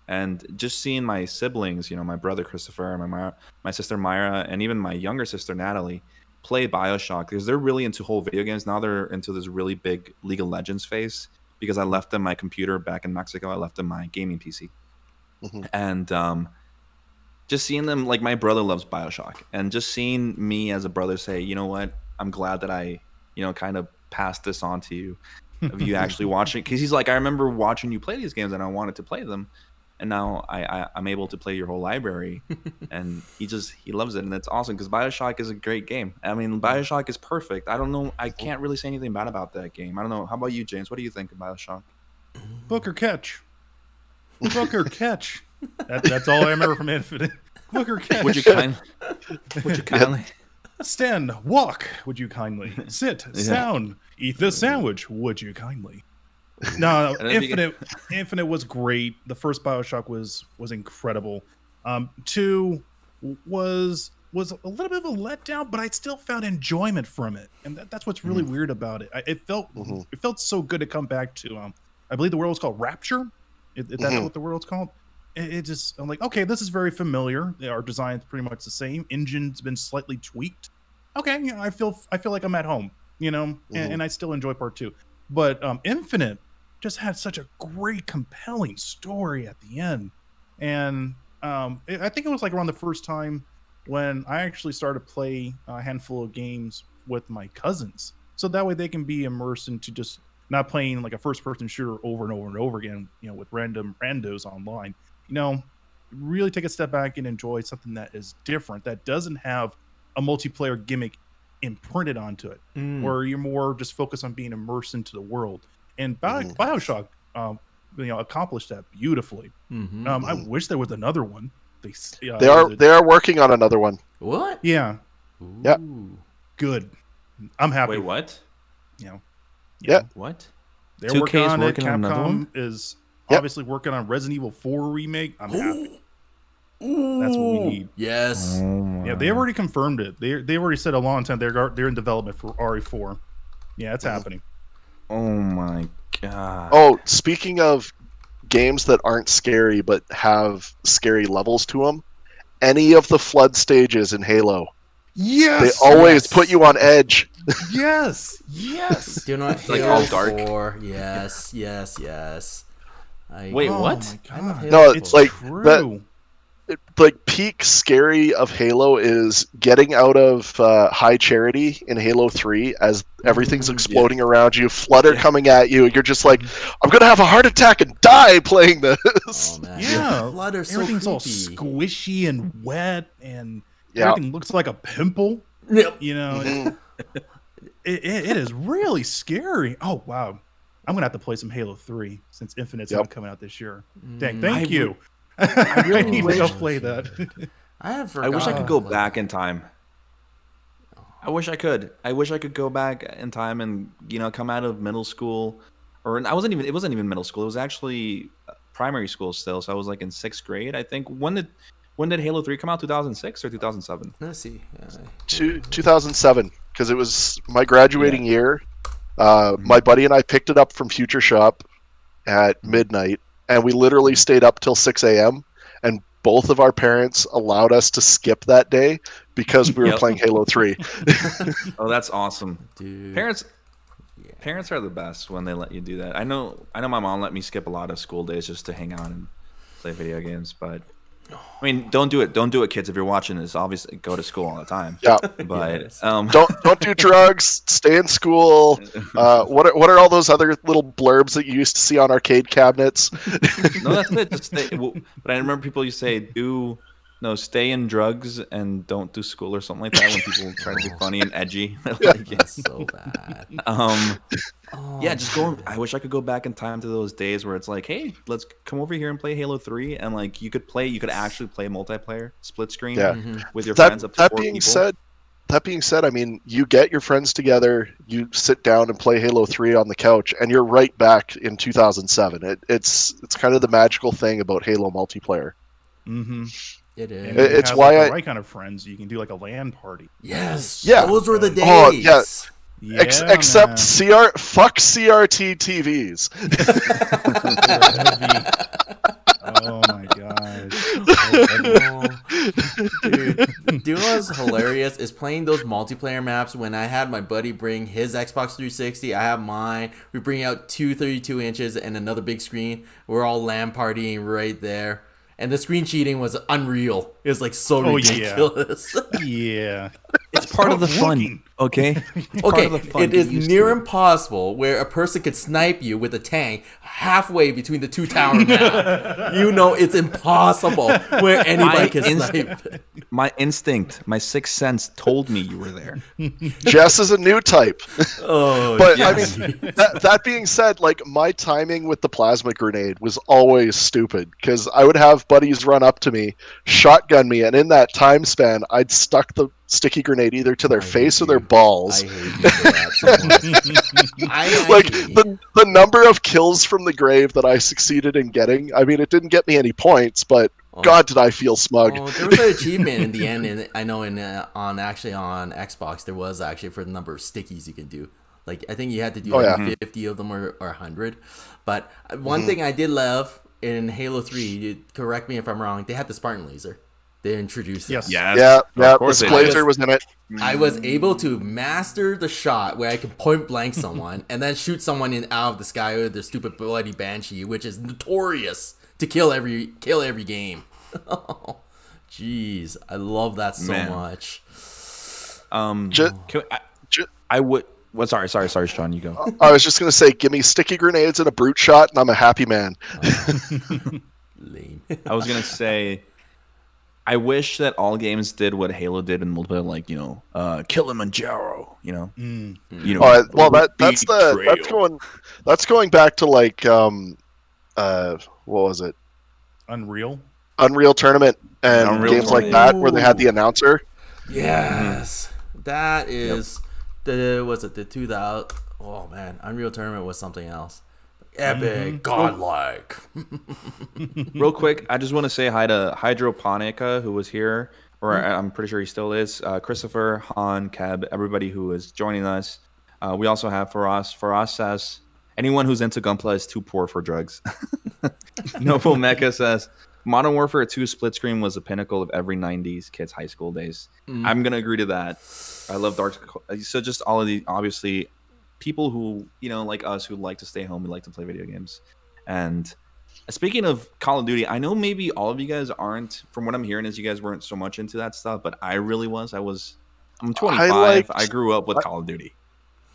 And just seeing my siblings, my brother Christopher, my sister Myra, and even my younger sister Natalie play Bioshock because they're really into whole video games. Now they're into this really big League of Legends phase because I left them my computer back in Mexico. I left them my gaming PC. And just seeing them, like, my brother loves Bioshock, and just seeing me as a brother say, you know what, I'm glad that I, kind of passed this on to you, of you actually watching, because he's like, I remember watching you play these games and I wanted to play them, and now I'm able to play your whole library, and he loves it, and it's awesome because Bioshock is a great game. I mean, Bioshock is perfect. I don't know, I can't really say anything bad about that game. I don't know. How about you, James? What do you think of Bioshock? Book or catch. Book or catch. That's all I remember from Infinite. Book or catch. Would you kindly? Stand, walk. Would you kindly sit, sound, eat this sandwich? Would you kindly? No, Infinite was great. The first Bioshock was incredible. 2 was a little bit of a letdown, but I still found enjoyment from it, and that's what's really weird about it. It felt so good to come back to. I believe the world was called Rapture. That's what the world's called. I'm like, okay, this is very familiar. Our design's pretty much the same. Engine's been slightly tweaked. Okay, I feel like I'm at home, and I still enjoy part 2. But Infinite just had such a great, compelling story at the end, and I think it was like around the first time when I actually started to play a handful of games with my cousins, so that way they can be immersed into just not playing like a first-person shooter over and over and over again, with random randos online. Really take a step back and enjoy something that is different, that doesn't have a multiplayer gimmick imprinted onto it, where you're more just focused on being immersed into the world. And Bioshock, accomplished that beautifully. I wish there was another one. They are working on another one. What? Yeah. Ooh. Yeah. Good. I'm happy. Wait, what? Yeah. What? They're working on it. working on another one? Capcom is obviously working on Resident Evil 4 remake. I'm happy. That's what we need. Yes. Yeah, they already confirmed it. They already said a long time they're in development for RE4. Yeah, it's happening. Oh my god. Oh, speaking of games that aren't scary but have scary levels to them, any of the flood stages in Halo. Yes. They always put you on edge. Yes. Do not like all dark. 4. Yes. Wait, what? No, it's like true. Like peak scary of Halo is getting out of High Charity in Halo 3 as everything's exploding around you, flutter coming at you. You're just like, I'm gonna have a heart attack and die playing this. Oh, man. Yeah, Flutter's so everything's all creepy. squishy and wet, and everything looks like a pimple. Yep. It is really scary. Oh wow, I'm gonna have to play some Halo 3 since Infinite's not coming out this year. Dang, thank you. I really need to go play that. I wish I could go back in time. I wish I could. I wish I could go back in time and come out of middle school, or it wasn't even middle school. It was actually primary school still. So I was like in 6th grade, I think. When did Halo 3 come out? 2006 or 2007? Let's see. 2007, because it was my graduating year. My buddy and I picked it up from Future Shop at midnight, and we literally stayed up till 6 a.m. and both of our parents allowed us to skip that day because we were playing Halo 3. Oh, that's awesome. Dude. Parents are the best when they let you do that. I know my mom let me skip a lot of school days just to hang out and play video games, but I mean, don't do it, kids. If you're watching this, obviously go to school all the time. Yeah, but don't do drugs. Stay in school. What are all those other little blurbs that you used to see on arcade cabinets? No, that's it. Just stay. But I remember people used to say, stay in drugs and don't do school or something like that when people try to be funny and edgy. It's so bad. Just go. I wish I could go back in time to those days where it's like, hey, let's come over here and play Halo 3, and like you could actually play multiplayer, split screen with your friends up to 4 people. That being said, I mean, you get your friends together, you sit down and play Halo 3 on the couch, and you're right back in 2007. It's kind of the magical thing about Halo multiplayer. Mm-hmm. It is. It's why the right kind of friends. You can do like a LAN party. Yes. Yeah. Those were the days. Oh, yeah. Except man. fuck CRT TVs. Oh my gosh. Dude, do you know what's hilarious is playing those multiplayer maps when I had my buddy bring his Xbox 360, I have mine. We bring out 32 inches and another big screen. We're all LAN partying right there. And the screen cheating was unreal. It was like so ridiculous. Yeah. It's part of the fun, looking. okay? Okay, it is near impossible where a person could snipe you with a tank halfway between the two towers. You know it's impossible where anybody can snipe. My instinct, my sixth sense told me you were there. Jess is a new type. Oh, But yes. I mean, that being said, like my timing with the plasma grenade was always stupid because I would have buddies run up to me, shotgun me, and in that time span, I'd stuck the sticky grenade either to their face or their balls. I hate you for that so much. Like the number of kills from the grave that I succeeded in getting. I mean, it didn't get me any points, but God, did I feel smug. Oh, there was an achievement in the end, and I know on Xbox there was actually for the number of stickies you can do. Like I think you had to do 50 of them or 100. But one thing I did love in Halo 3, you correct me if I'm wrong, they had the Spartan laser. They introduced it. Yes. Yeah. The Blazer was in it. I was able to master the shot where I can point blank someone and then shoot someone out of the sky with their stupid bloody Banshee, which is notorious to kill every game. Jeez, I love that so much. I would. Well, sorry, Sean, you go. I was just gonna say, give me sticky grenades and a brute shot, and I'm a happy man. Lame. I was gonna say, I wish that all games did what Halo did in multiplayer, like Kilimanjaro. Well, that's going back to like what was it? Unreal Tournament and games like that where they had the announcer. Yes, that is the 2000. Oh man, Unreal Tournament was something else. Epic, godlike. Real quick, I just want to say hi to Hydroponica, who was here, or I'm pretty sure he still is. Christopher, Han, Keb, everybody who is joining us. We also have Faraz. Faraz says, anyone who's into Gunpla is too poor for drugs. Noble Mecha says, Modern Warfare 2 split screen was the pinnacle of every 90s kids' high school days. I'm going to agree to that. I love Dark. So just all of the, obviously, people who, like us, who like to stay home and like to play video games. And speaking of Call of Duty, I know maybe all of you guys aren't, from what I'm hearing is you guys weren't so much into that stuff, but I really was. I'm 25. I grew up with Call of Duty.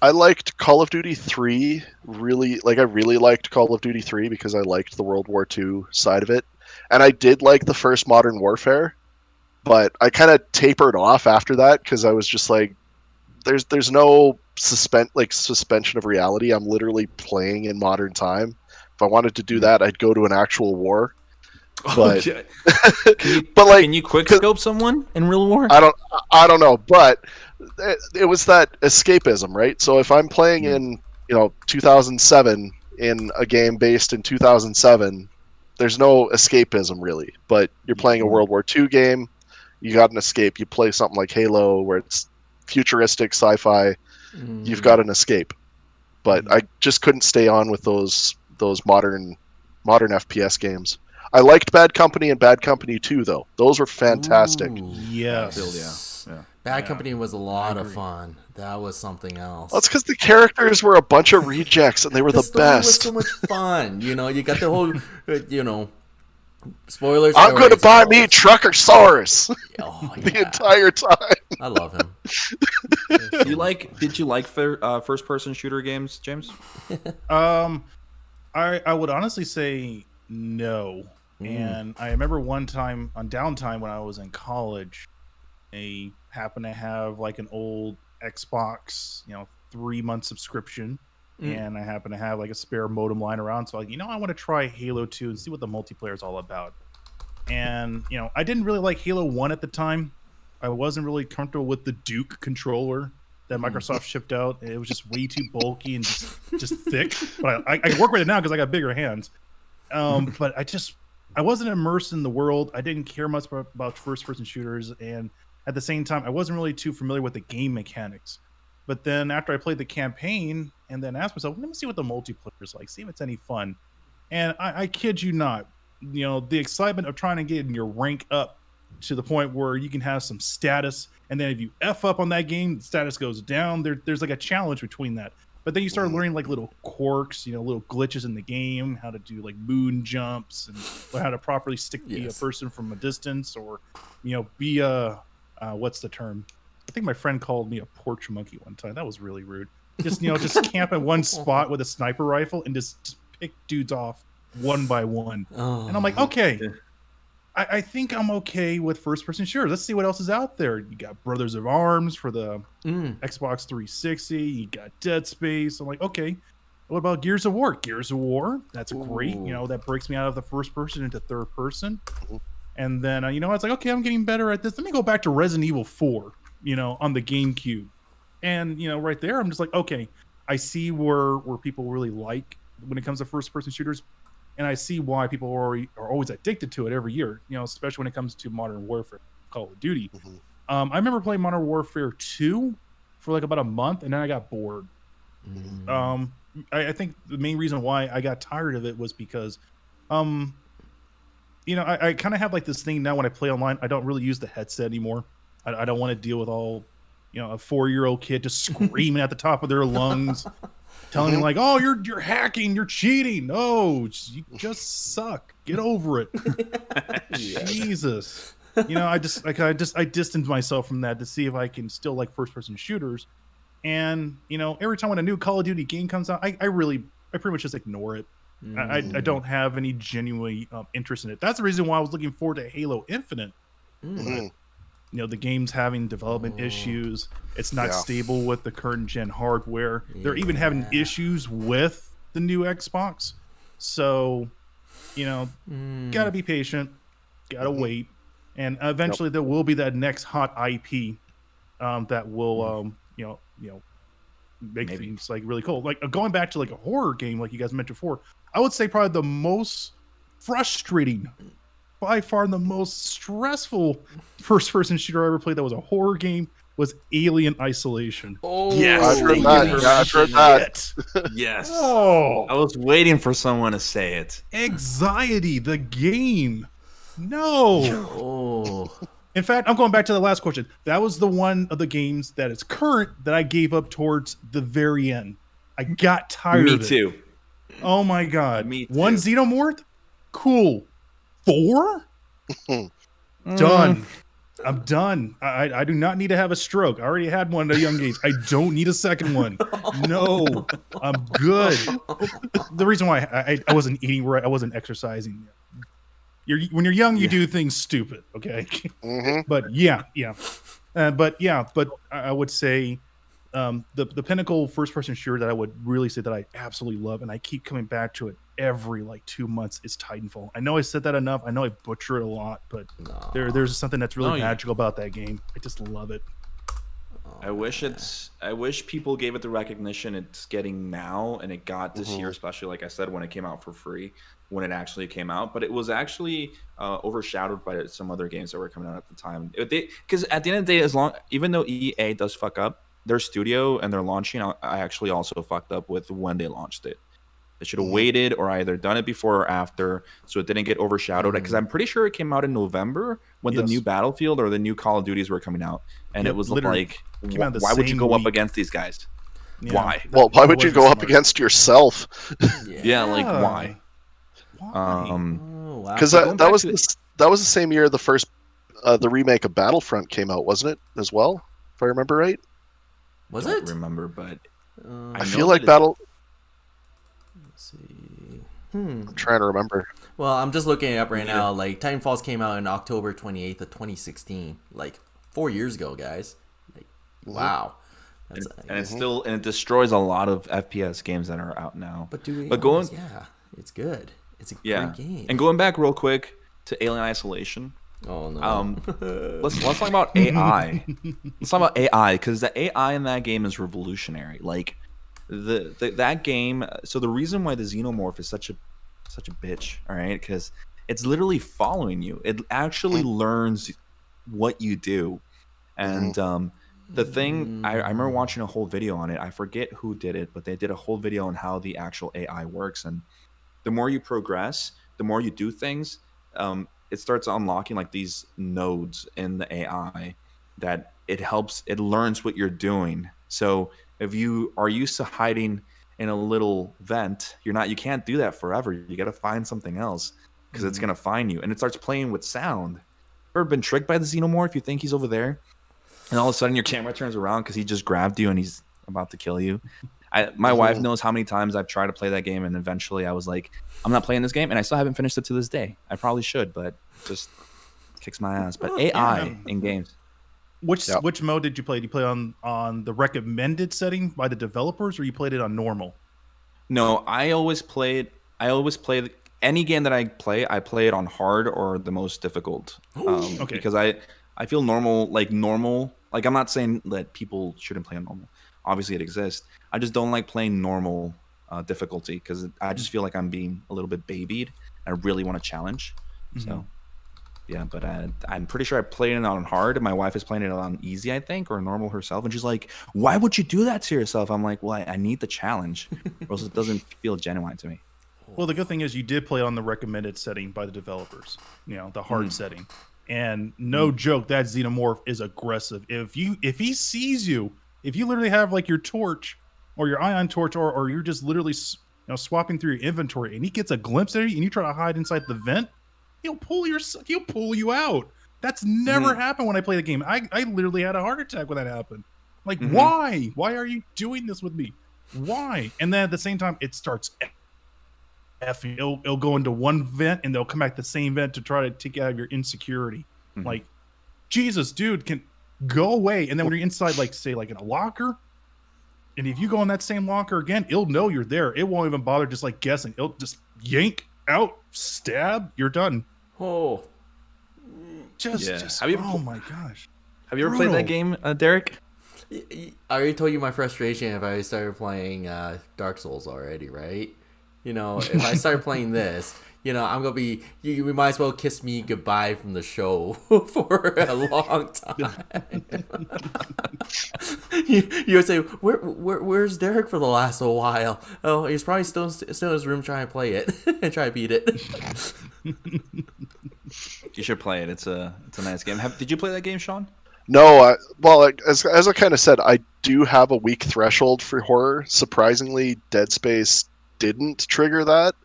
I liked Call of Duty 3 really liked Call of Duty 3 because I liked the World War II side of it. And I did like the first Modern Warfare, but I kind of tapered off after that because I was just like, there's no suspension of reality. I'm literally playing in modern time. If I wanted to do that, I'd go to an actual war. But can you quick scope someone in real war? I don't know, but it was that escapism, right? So if I'm playing in 2007 in a game based in 2007, there's no escapism really. But you're playing a World War II game, you got an escape. You play something like Halo where it's futuristic sci-fi, you've got an escape. But I just couldn't stay on with those modern FPS games. I liked Bad Company and Bad Company 2 though. Those were fantastic. Ooh, yes. Yeah. Bad Company was a lot of fun. That was something else. That's because the characters were a bunch of rejects and they were the story best. Was so much fun. You got the whole, spoilers. I'm going to buy me Truckersaurus the the entire time. I love him. Did you like first-person shooter games, James? I would honestly say no. And I remember one time on downtime when I was in college, I happened to have like an old Xbox, 3-month subscription, and I happened to have like a spare modem lying around. So I want to try Halo 2 and see what the multiplayer is all about. And I didn't really like Halo 1 at the time. I wasn't really comfortable with the Duke controller that Microsoft shipped out. It was just way too bulky and just thick. But I can work with it now because I got bigger hands. But I wasn't immersed in the world. I didn't care much about first-person shooters, and at the same time, I wasn't really too familiar with the game mechanics. But then after I played the campaign and then asked myself, let me see what the multiplayer is like, see if it's any fun. And I kid you not, the excitement of trying to get your rank up to the point where you can have some status, and then if you F up on that game, the status goes down. There's like a challenge between that. But then you start learning like little quirks, little glitches in the game, how to do like moon jumps and how to properly be a person from a distance, or be a what's the term? I think my friend called me a porch monkey one time. That was really rude. Just just camp at one spot with a sniper rifle and just pick dudes off one by one. And I'm like, okay, I think I'm okay with first-person shooters. Let's see what else is out there. You got Brothers of Arms for the Xbox 360. You got Dead Space. I'm like, okay, what about Gears of War? Gears of War, that's great. That breaks me out of the first person into third person. And then, it's like, okay, I'm getting better at this. Let me go back to Resident Evil 4, on the GameCube. And, right there, I'm just like, okay, I see where people really like when it comes to first-person shooters. And I see why people are always addicted to it every year, especially when it comes to Modern Warfare, Call of Duty. I remember playing Modern Warfare 2 for like about a month, and then I got bored. I think the main reason why I got tired of it was because, I kind of have like this thing now when I play online. I don't really use the headset anymore. I don't want to deal with all, a 4-year-old kid just screaming at the top of their lungs. Telling me like, oh, you're hacking, you're cheating. No, you just suck. Get over it. Jesus. I distanced myself from that to see if I can still like first person shooters. And every time when a new Call of Duty game comes out, I pretty much just ignore it. I don't have any genuine interest in it. That's the reason why I was looking forward to Halo Infinite. The game's having development issues. It's not stable with the current gen hardware. They're even having issues with the new Xbox. So, gotta be patient, gotta wait, and eventually there will be that next hot IP that will, make things like really cool. Like going back to like a horror game, like you guys mentioned before, I would say probably the most frustrating, by far the most stressful first-person shooter I ever played that was a horror game was Alien Isolation. Oh, yes. I've heard that. Yeah, I've heard that. Yes. Oh, I was waiting for someone to say it. Anxiety, the game. No. Oh. In fact, I'm going back to the last question. That was the one of the games that is current that I gave up towards the very end. I got tired of it. Me too. Oh my God. Me too. 1 Xenomorph? Cool. 4? Done. I'm done. I do not need to have a stroke. I already had one at a young age. I don't need a second one. No, I'm good. The reason why I wasn't eating right, I wasn't exercising. When you're young, you do things stupid. Okay, but but I would say the pinnacle first person shooter that I would really say that I absolutely love, and I keep coming back to it every like 2 months, is Titanfall. I know I said that enough. I know I butcher it a lot, but there's something that's really magical about that game. I just love it. I wish people gave it the recognition it's getting now, and it got this year, especially like I said, when it came out for free, when it actually came out. But it was actually overshadowed by some other games that were coming out at the time. Because at the end of the day, even though EA does fuck up, their studio and their launching, I actually also fucked up with when they launched it. They should have waited or either done it before or after, so it didn't get overshadowed. Because I'm pretty sure it came out in November when the new Battlefield or the new Call of Duties were coming out, and it was like, why would you go up against these guys? Yeah. Why? Well, why would you go up against yourself? Like why? Because that was the same year the remake of Battlefront came out, wasn't it? As well, if I remember right. Was I it? don't remember, but I feel like Let's see. I'm trying to remember. Well, I'm just looking it up right now. Like, Titanfall came out in October 28th of 2016. Like, 4 years ago, guys. Like, wow. And it destroys a lot of FPS games that are out now. But it's good. It's a great game. And going back real quick to Alien Isolation. Oh no. Let's talk about AI. Let's talk about AI, because the AI in that game is revolutionary. Like that game. So the reason why the Xenomorph is such a bitch, all right, because it's literally following you. It actually learns what you do, and the thing I remember watching a whole video on it. I forget who did it, but they did a whole video on how the actual AI works. And the more you progress, the more you do things. It starts unlocking like these nodes in the AI that it learns what you're doing. So if you are used to hiding in a little vent, you can't do that forever. You got to find something else because it's going to find you. And it starts playing with sound. Ever been tricked by the xenomorph? You think he's over there, and all of a sudden your camera turns around because he just grabbed you and he's about to kill you. My wife knows how many times I've tried to play that game, and eventually I was like, I'm not playing this game, and I still haven't finished it to this day. I probably should, but just kicks my ass. But AI in games. Which mode did you play? Did you play on the recommended setting by the developers, or you played it on normal? No, I always play any game that I play it on hard or the most difficult. Okay. Because I feel normal. Like I'm not saying that people shouldn't play on normal. Obviously it exists. I just don't like playing normal difficulty because I just feel like I'm being a little bit babied. I really want to challenge. So yeah, but I'm pretty sure I played it on hard. My wife is playing it on easy, I think, or normal herself. And she's like, why would you do that to yourself? I'm like, well, I need the challenge or else it doesn't feel genuine to me. Well, the good thing is you did play on the recommended setting by the developers, the hard setting. And no joke, that xenomorph is aggressive. If he sees you, if you literally have like your torch or your ion torch or you're just literally swapping through your inventory and he gets a glimpse at you and you try to hide inside the vent, he'll pull you out. That's never happened when I play the game. I literally had a heart attack when that happened. Like, why? Why are you doing this with me? Why? And then at the same time, it starts effing. It'll go into one vent and they'll come back the same vent to try to take you out of your insecurity. Like, Jesus, dude, can go away. And then when you're inside, like, say, like in a locker, and if you go in that same locker again, it'll know you're there. It won't even bother just like guessing. It'll just yank out, stab, you're done. Oh, just oh my gosh. Have you ever played that game, Derek? I already told you my frustration if I started playing Dark Souls already, right? If I start playing this, I'm gonna be. We might as well kiss me goodbye from the show for a long time. You would say, where's Derek for the last while? Oh, he's probably still in his room trying to play it and try to beat it. You should play it. It's a nice game. Did you play that game, Sean? No, as I kind of said, I do have a weak threshold for horror. Surprisingly, Dead Space didn't trigger that.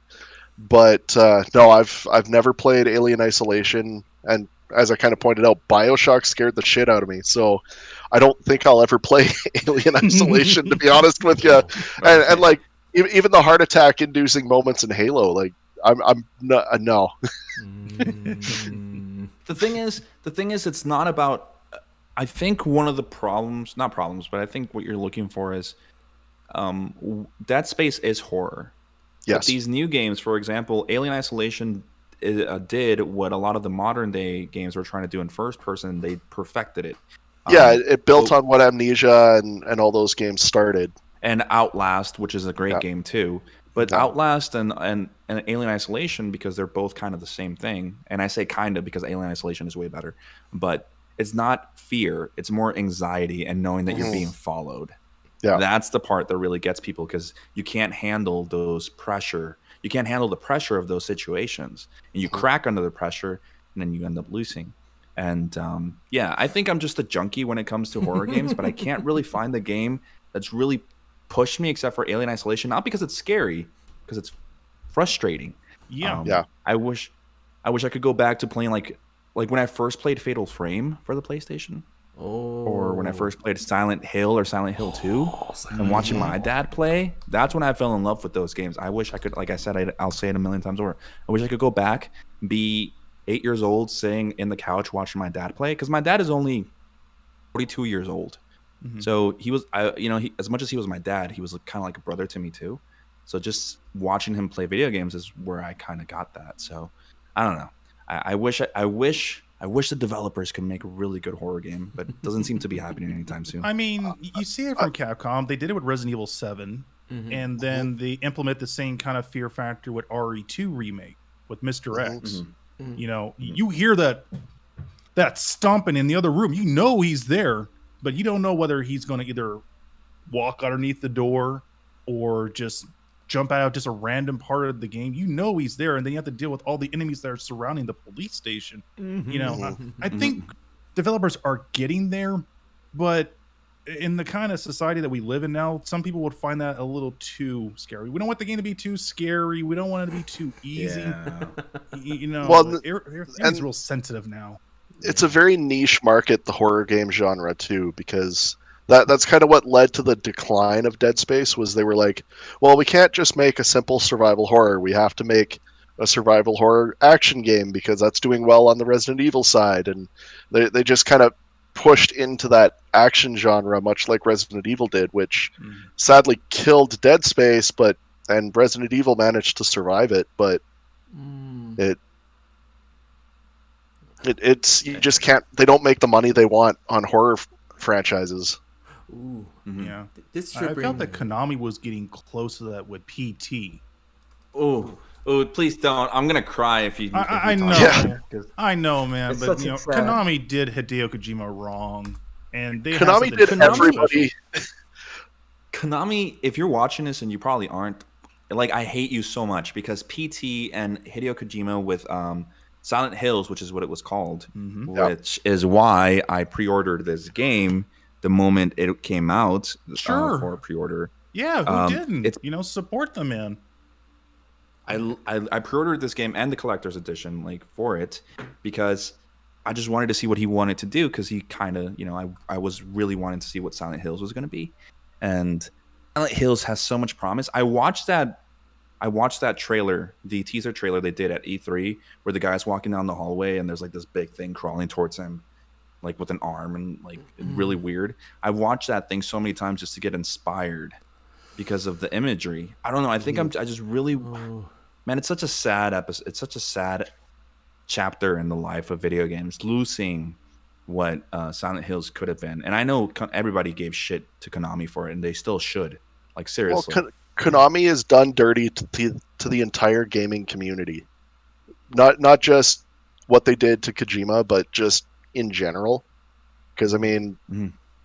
But no, I've never played Alien Isolation, and as I kind of pointed out, Bioshock scared the shit out of me. So I don't think I'll ever play Alien Isolation, to be honest with you. And like even the heart attack inducing moments in Halo, like I'm not, no. The thing is, it's not about. I think one of the not problems, but I think what you're looking for is, Dead Space is horror. Yes. But these new games, for example, Alien Isolation did what a lot of the modern day games were trying to do in first person. They perfected it. Yeah, it built on what Amnesia and all those games started. And Outlast, which is a great game too. But Outlast and Alien Isolation, because they're both kind of the same thing. And I say kind of because Alien Isolation is way better. But it's not fear. It's more anxiety and knowing that you're being followed. Yeah. That's the part that really gets people because you can't handle those pressure. You can't handle the pressure of those situations. And you crack under the pressure and then you end up losing. And I think I'm just a junkie when it comes to horror games, but I can't really find the game that's really pushed me except for Alien Isolation. Not because it's scary, because it's frustrating. Yeah. I wish I could go back to playing like when I first played Fatal Frame for the PlayStation. Or when I first played Silent Hill or Silent Hill 2 and watching my dad play, that's when I fell in love with those games. I wish I could, like I said, I'll say it a million times over. I wish I could go back, be 8 years old, sitting in the couch watching my dad play. Because my dad is only 42 years old. So he was, as much as he was my dad, he was kind of like a brother to me too. So just watching him play video games is where I kind of got that. So I don't know. I wish the developers could make a really good horror game, but it doesn't seem to be happening anytime soon. I mean, you see it from Capcom. They did it with Resident Evil 7, and then they implement the same kind of fear factor with RE2 remake with Mr. X. You hear that stomping in the other room. You know he's there, but you don't know whether he's going to either walk underneath the door or just jump out of just a random part of the game. You know he's there, and then you have to deal with all the enemies that are surrounding the police station. I think developers are getting there, but in the kind of society that we live in now, some people would find that a little too scary. We don't want the game to be too scary. We don't want it to be too easy. Yeah. You know, Well, everything's real sensitive now. It's a very niche market, the horror game genre, too, because that's kind of what led to the decline of Dead Space. Was they were like, well, we can't just make a simple survival horror. We have to make a survival horror action game because that's doing well on the Resident Evil side, and they just kind of pushed into that action genre, much like Resident Evil did, which sadly killed Dead Space, and Resident Evil managed to survive it, but it's you just can't. They don't make the money they want on horror franchises. Ooh. Yeah, This I should felt that Konami was getting close to that with PT. Oh, please don't. I'm gonna cry if you. I know, Yeah. I know, man. It's But such a sad- Konami did Hideo Kojima wrong, and they Konami had did something everybody. Konami, if you're watching this and you probably aren't, like, I hate you so much because PT and Hideo Kojima with Silent Hills, which is what it was called, which is why I pre-ordered this game the moment it came out for pre-order. Yeah, who didn't? it's- Support them, man. I pre-ordered this game and the collector's edition for it because I just wanted to see what he wanted to do because he kind of, I was really wanting to see what Silent Hills was going to be. And Silent Hills has so much promise. I watched that trailer, the teaser trailer they did at E3 where the guy's walking down the hallway and there's this big thing crawling towards him with an arm and really weird. I watched that thing so many times just to get inspired because of the imagery. I don't know. I think I just really, man, it's such a sad episode. It's such a sad chapter in the life of video games, losing what Silent Hills could have been. And I know everybody gave shit to Konami for it, and they still should. Seriously. Well, Konami has done dirty to the entire gaming community. Not just what they did to Kojima, but just in general. Because, I mean,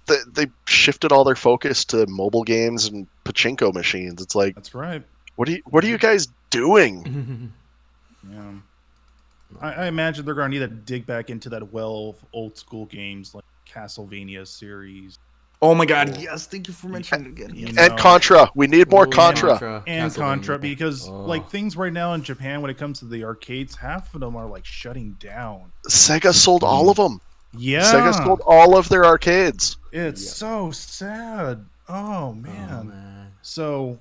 they shifted all their focus to mobile games and pachinko machines. It's like, That's right. what are you guys doing? Yeah. I imagine they're going to need to dig back into that well of old school games like Castlevania series. Oh my God! Yes, thank you for mentioning it again. And Contra. We need more Contra. And Contra, Castlevania. because things right now in Japan, when it comes to the arcades, half of them are shutting down. Sega sold all of them. Yeah. Sega sold all of their arcades. It's so sad. Oh man. So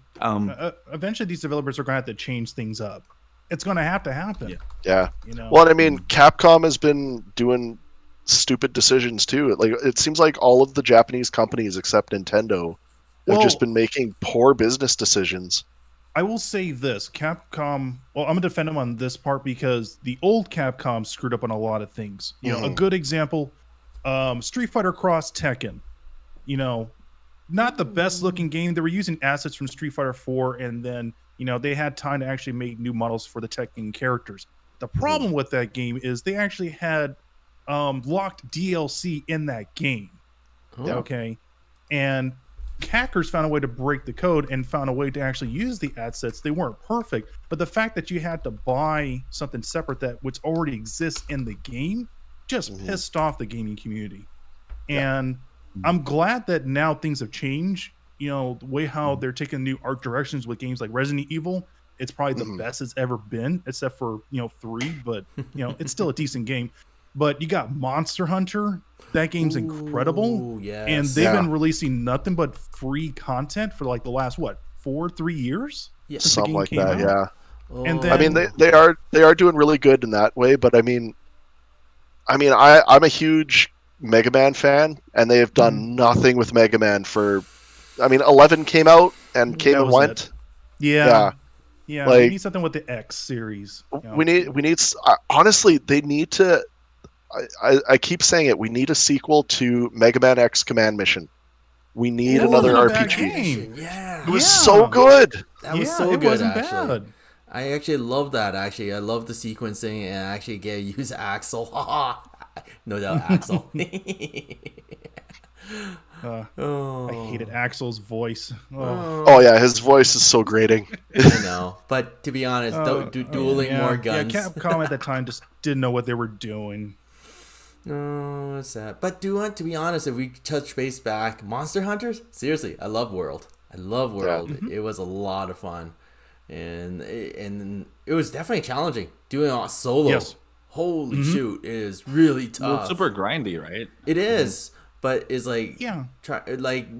eventually these developers are going to have to change things up. It's going to happen. Yeah. You know. Well, I mean, Capcom has been doing stupid decisions too. It seems like all of the Japanese companies except Nintendo have just been making poor business decisions. I will say this, Capcom, well, I'm going to defend them on this part because the old Capcom screwed up on a lot of things. A good example, Street Fighter Cross Tekken. Not the best looking game. They were using assets from Street Fighter 4 and then, they had time to actually make new models for the Tekken characters. The problem with that game is they actually had locked DLC in that game. Okay. And hackers found a way to break the code and found a way to actually use the assets. They weren't perfect, but the fact that you had to buy something separate that which already exists in the game just pissed off the gaming community. And I'm glad that now things have changed. The way how they're taking new art directions with games like Resident Evil, it's probably the best it's ever been, except for 3, but it's still a decent game. But you got Monster Hunter. That game's incredible. Yes. And they've been releasing nothing but free content for the last 3 years? Yeah. Since Something the game like came that, out? yeah. And then, I mean, they are doing really good in that way, but I'm a huge Mega Man fan, and they have done nothing with Mega Man for. 11 came out and came and went. it. Yeah. Like, we need something with the X series. We need. Honestly, they need to. I keep saying it. We need a sequel to Mega Man X Command Mission. We need another not a bad RPG. game. Yeah. It was so good. That was so it good, wasn't actually. bad. I actually love that, actually. I love the sequencing and actually get to use Axel. No doubt, Axel. I hated Axel's voice. Oh yeah, his voice is so grating. I know. But to be honest, dueling more guns. Yeah, Capcom at that time just didn't know what they were doing. No, it's sad. But to be honest, if we touch base back, Monster Hunters, seriously, I love World. It was a lot of fun, and it was definitely challenging doing it solo. Yes. Holy shoot, it is really tough. Well, it's super grindy, right? It is, but it's like Yeah.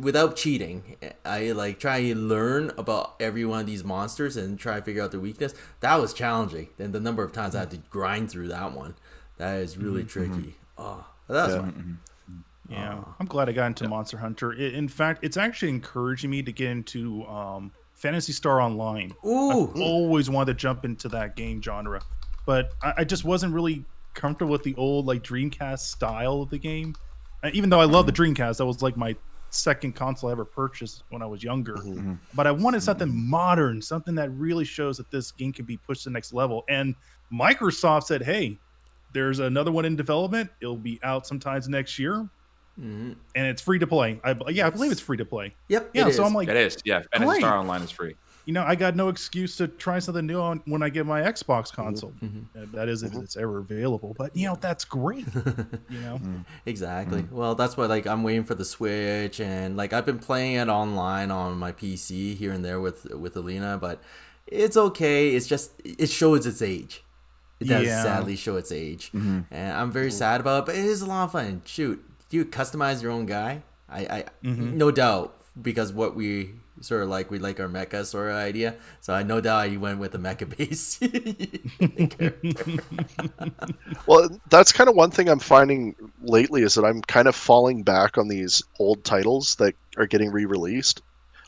without cheating, I like try to learn about every one of these monsters and try to figure out their weakness. That was challenging. Then the number of times I had to grind through that one, that is really tricky. Oh, that was fun. Yeah, I'm glad I got into Monster Hunter. In fact, it's actually encouraging me to get into Phantasy Star Online. Ooh. I've always wanted to jump into that game genre, but I just wasn't really comfortable with the old like Dreamcast style of the game. Even though I love the Dreamcast, that was like my second console I ever purchased when I was younger. But I wanted something modern, something that really shows that this game can be pushed to the next level. And Microsoft said, "Hey, there's another one in development. It'll be out sometimes next year." And it's free to play. I believe it's free to play. Yep. Yeah, it so is. I'm like, It is. Yeah, Phantasy Great. Star Online is free. I got no excuse to try something new when I get my Xbox console. That is if it's ever available. But that's great. Exactly. Well, that's why like I'm waiting for the Switch, and like I've been playing it online on my PC here and there with Alina, but it's okay. It's just it shows its age. It does sadly show its age, and I'm very sad about it. But it is a lot of fun. Shoot, do you customize your own guy? I no doubt, because what we sort of like, we like our mecha sort of idea. So I no doubt you went with the mecha base. Well, that's kind of one thing I'm finding lately is that I'm kind of falling back on these old titles that are getting re-released.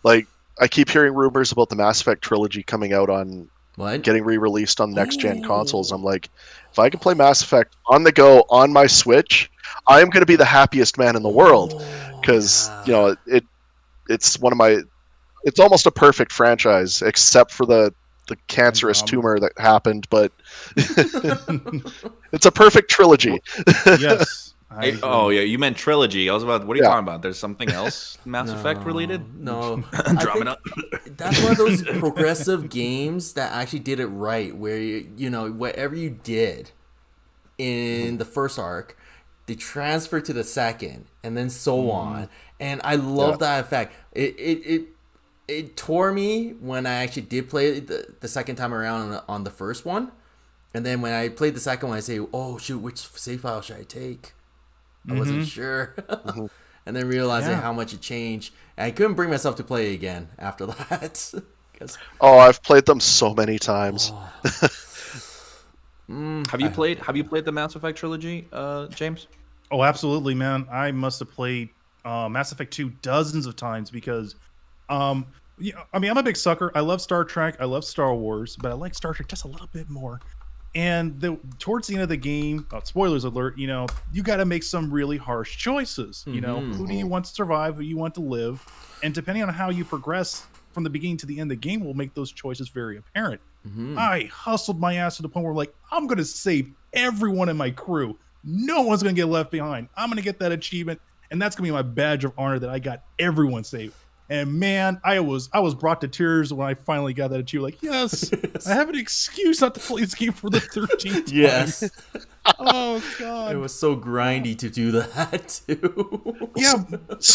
Like, I keep hearing rumors about the Mass Effect trilogy coming out on What? getting re-released on next-gen consoles. I'm like, if I can play Mass Effect on the go on my Switch, I'm going to be the happiest man in the world. Because, it's one of my... It's almost a perfect franchise, except for the cancerous tumor that happened, but it's a perfect trilogy. Yes. You meant Trilogy. I was about, what are you talking about? There's something else Mass Effect related? No. Drumming up. That's one of those progressive games that actually did it right, where whatever you did in the first arc, they transfer to the second, and then so on. And I love that effect. It tore me when I actually did play it the second time around on the first one. And then when I played the second one, I say, oh, shoot, which save file should I take? I wasn't sure. And then realizing how much it changed. And I couldn't bring myself to play it again after that. I've played them so many times. Have you played the Mass Effect trilogy, James? Oh, absolutely, man. I must have played Mass Effect 2 dozens of times because I'm a big sucker. I love Star Trek. I love Star Wars, but I like Star Trek just a little bit more. And towards the end of the game, spoilers alert, you got to make some really harsh choices. Who do you want to survive? Who you want to live? And depending on how you progress from the beginning to the end of the game will make those choices very apparent. I hustled my ass to the point where I'm going to save everyone in my crew. No one's going to get left behind. I'm going to get that achievement. And that's going to be my badge of honor that I got everyone saved. And man, I was brought to tears when I finally got that achievement. Yes, I have an excuse not to play this game for the 13th time. Yes. Oh God, it was so grindy to do that too. Yeah,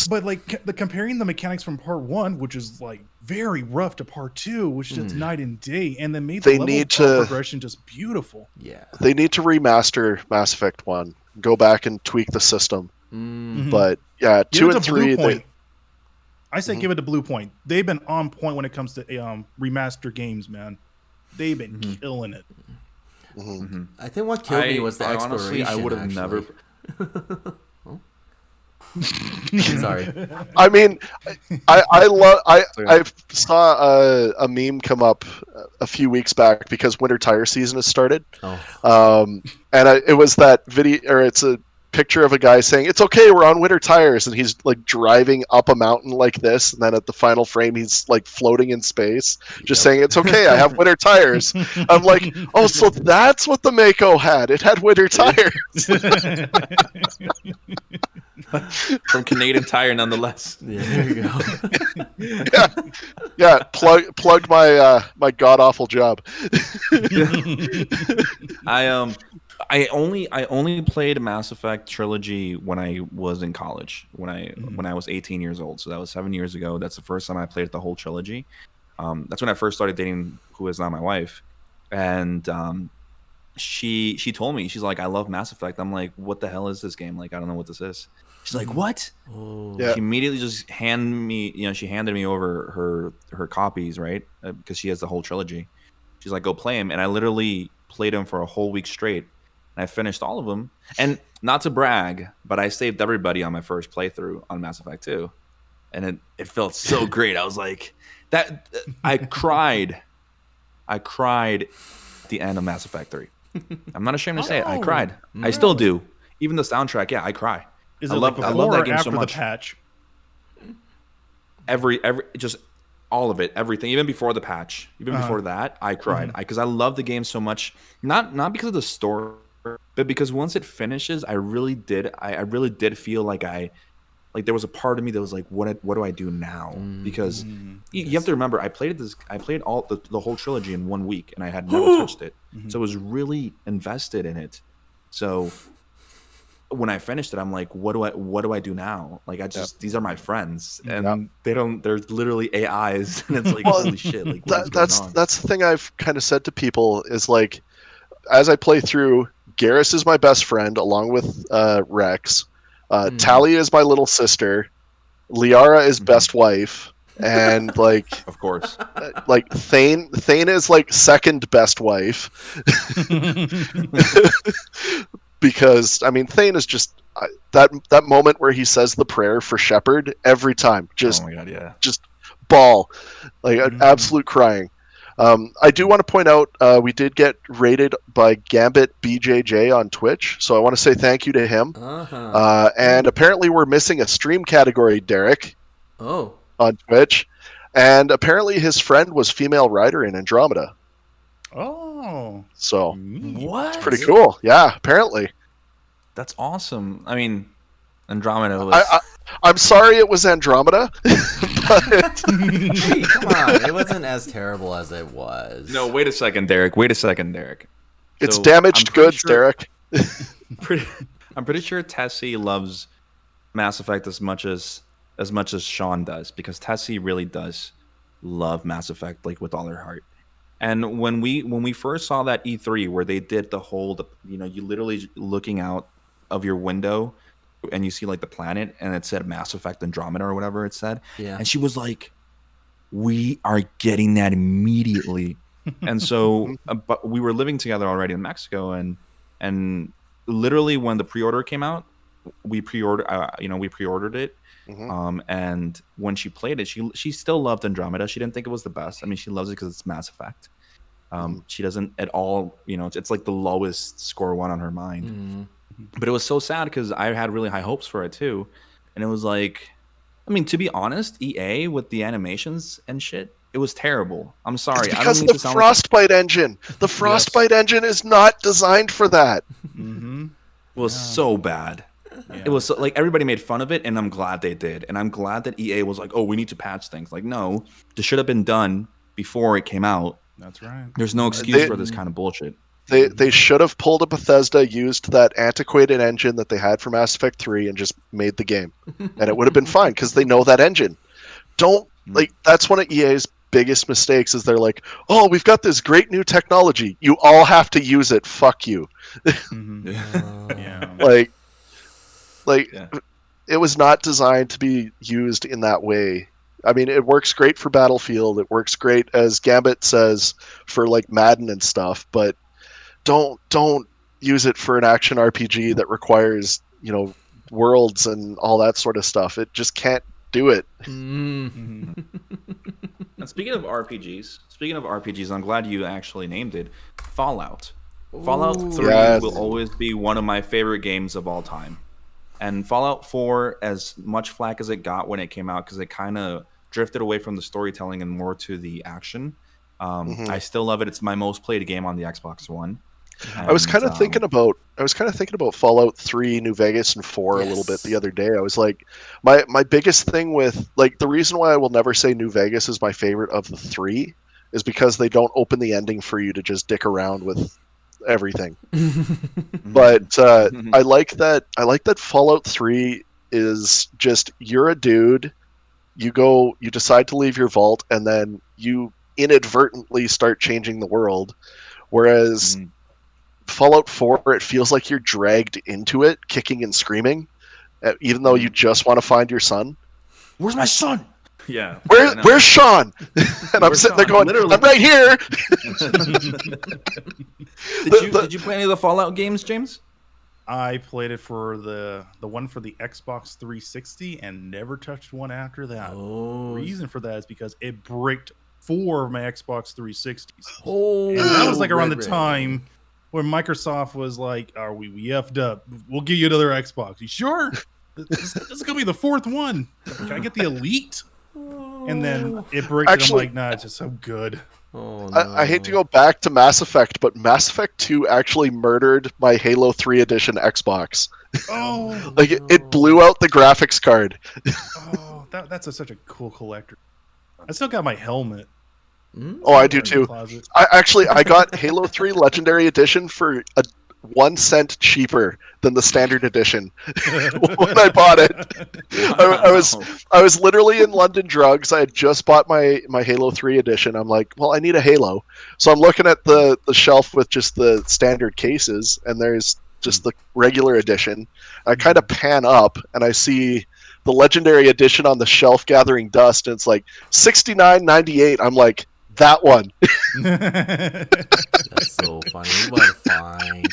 but comparing the mechanics from part 1, which is very rough, to part 2, which is just night and day, and then made the level progression just beautiful. Yeah, they need to remaster Mass Effect 1, go back and tweak the system. But 2 and 3. I say give it to Blue Point. They've been on point when it comes to remaster games, man. They've been killing it. I think what killed me was the Honestly, exploration. I would have never. Sorry. I mean, I saw a meme come up a few weeks back because winter tire season has started. It was that video, or it's a picture of a guy saying, "It's okay, we're on winter tires," and he's driving up a mountain like this, and then at the final frame he's floating in space, just saying, "It's okay, I have winter tires." I'm like, oh, so that's what the Mako had. It had winter tires. From Canadian Tire, nonetheless. Yeah, there you go. Yeah. Plug my god awful job. I only played Mass Effect Trilogy when I was in college, when I was 18 years old. So that was 7 years ago. That's the first time I played the whole trilogy. That's when I first started dating who is now my wife, and she told me, she's like, I love Mass Effect. I'm like, what the hell is this game? Like, I don't know what this is. She's like, what? Oh. Yeah. She immediately just she handed me over her copies, right? Because she has the whole trilogy. She's like, go play them, and I literally played them for a whole week straight. And I finished all of them. And not to brag, but I saved everybody on my first playthrough on Mass Effect 2. And it felt so great. I was like, I cried. I cried at the end of Mass Effect 3. I'm not ashamed to say it. I cried. I still do. Even the soundtrack, yeah, I cry. Is I it love that game after so much. the patch? Every just all of it, everything, even before the patch, even before that, I cried because I love the game so much. Not because of the story, but because once it finishes, I really did feel like there was a part of me that was like, what do I do now? Because you have to remember, I played all the whole trilogy in 1 week, and I had never touched it, so I was really invested in it. So when I finished it, I'm like, what do I do now? Like, these are my friends, and they're literally AIs, and it's like, holy shit, like that's the thing I've kind of said to people is like, as I play through, Garrus is my best friend along with Rex. Talia is my little sister. Liara is best wife, and like, of course, like Thane is like second best wife. Because I mean, Thane is just that moment where he says the prayer for Shepard every time, just oh my God, yeah, just ball, like absolute crying. I do want to point out we did get rated by Gambit BJJ on Twitch, so I want to say thank you to him. And apparently we're missing a stream category, Derek. Oh, on Twitch, and apparently his friend was female rider in Andromeda. Oh, so what? It's pretty cool. Yeah, apparently. That's awesome. I mean, Andromeda was. I'm sorry it was Andromeda, but hey, come on, it wasn't as terrible as it was. No, wait a second, Derek. It's damaged goods, Derek. I'm pretty sure Tessie loves Mass Effect as much as Sean does, because Tessie really does love Mass Effect like with all her heart. And when we first saw that E3 where they did the whole, you literally looking out of your window and you see like the planet and it said Mass Effect Andromeda or whatever it said. Yeah. And she was like, we are getting that immediately. And so, but we were living together already in Mexico, and literally when the pre-order came out, we pre-ordered it. And when she played it, she still loved Andromeda. She didn't think it was the best. I mean, she loves it because it's Mass Effect. She doesn't at all, it's like the lowest score one on her mind. But it was so sad because I had really high hopes for it too. And it was like, I mean, to be honest, EA with the animations and shit, it was terrible. I'm sorry. It's because of the Frostbite engine. The Frostbite engine is not designed for that. It was so bad. Yeah. It was so, like, everybody made fun of it, and I'm glad they did. And I'm glad that EA was like, oh, we need to patch things. Like, no, this should have been done before it came out. That's right. There's no excuse for this kind of bullshit. They should have pulled a Bethesda, used that antiquated engine that they had for Mass Effect 3, and just made the game. And it would have been fine, because they know that engine. That's one of EA's biggest mistakes, is they're like, oh, we've got this great new technology. You all have to use it. Fuck you. It was not designed to be used in that way. I mean, it works great for Battlefield. It works great, as Gambit says, for like Madden and stuff. But don't use it for an action RPG that requires worlds and all that sort of stuff. It just can't do it. And speaking of RPGs, I'm glad you actually named it Fallout. Fallout 3 will always be one of my favorite games of all time. And Fallout 4, as much flack as it got when it came out, because it kind of drifted away from the storytelling and more to the action, I still love it. It's my most played game on the Xbox One. And, I was kind of thinking about Fallout 3, New Vegas, and 4 a little bit the other day. I was like, my biggest thing with, like, the reason why I will never say New Vegas is my favorite of the 3 is because they don't open the ending for you to just dick around with everything. But I like that. I like that Fallout 3 is just you're a dude. You decide to leave your vault, and then you inadvertently start changing the world. Whereas Fallout 4, it feels like you're dragged into it, kicking and screaming, even though you just want to find your son. Where's my son? Yeah. Where's Sean? And I'm sitting there going, literally. I'm right here. Did you play any of the Fallout games, James? I played it for the one for the Xbox 360 and never touched one after that. Oh. The reason for that is because it bricked 4 of my Xbox 360s. Oh, and that was like around the time when Microsoft was like, we effed up. We'll give you another Xbox. You sure? This is going to be the 4th one. Can I get the Elite? And then it bricked. Actually, and I'm like, nah, it's just so good. Oh, no. I hate to go back to Mass Effect, but Mass Effect 2 actually murdered my Halo 3 edition Xbox. Oh, like it blew out the graphics card. Oh, that's such a cool collector. I still got my helmet. Oh, I do too. I got Halo 3 Legendary Edition for 1 cent cheaper than the standard edition when I bought it. I was literally in London Drugs. I had just bought my Halo 3 edition. I'm like, well, I need a Halo. So I'm looking at the shelf with just the standard cases, and there's just the regular edition. I kind of pan up, and I see the Legendary Edition on the shelf gathering dust, and it's like $69.98. I'm like, that one. That's so funny. What a find.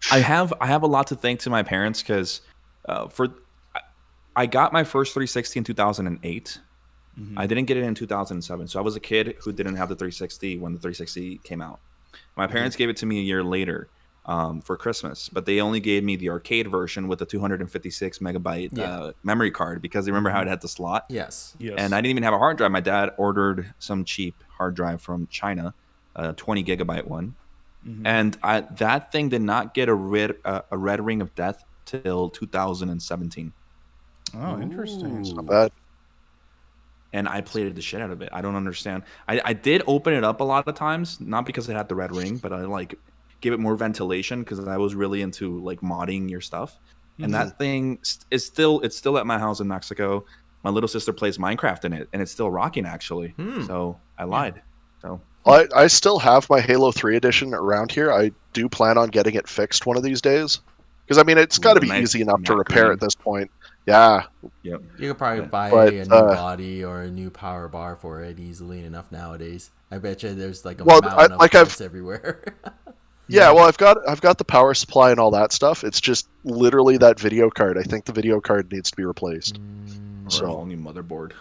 I have a lot to thank to my parents because I got my first 360 in 2008. I didn't get it in 2007, so I was a kid who didn't have the 360 when the 360 came out. My parents gave it to me a year later for Christmas, but they only gave me the arcade version with the 256 megabyte memory card because they remember how it had the slot. Yes. And I didn't even have a hard drive. My dad ordered some cheap hard drive from China, a 20 gigabyte one. And that thing did not get a red ring of death till 2017. Oh, interesting. Not bad. And I played the shit out of it. I don't understand. I did open it up a lot of times, not because it had the red ring, but I give it more ventilation because I was really into modding your stuff. And that thing is still at my house in Mexico. My little sister plays Minecraft in it, and it's still rocking actually. So I lied. So. I still have my Halo 3 edition around here. I do plan on getting it fixed one of these days. Because, I mean, it's got to be easy enough to repair at this point. Yeah. Yep. You could probably buy a new body or a new power bar for it easily enough nowadays. I bet you there's a mountain of parts everywhere. Yeah, well, I've got the power supply and all that stuff. It's just literally that video card. I think the video card needs to be replaced. Or a whole new motherboard.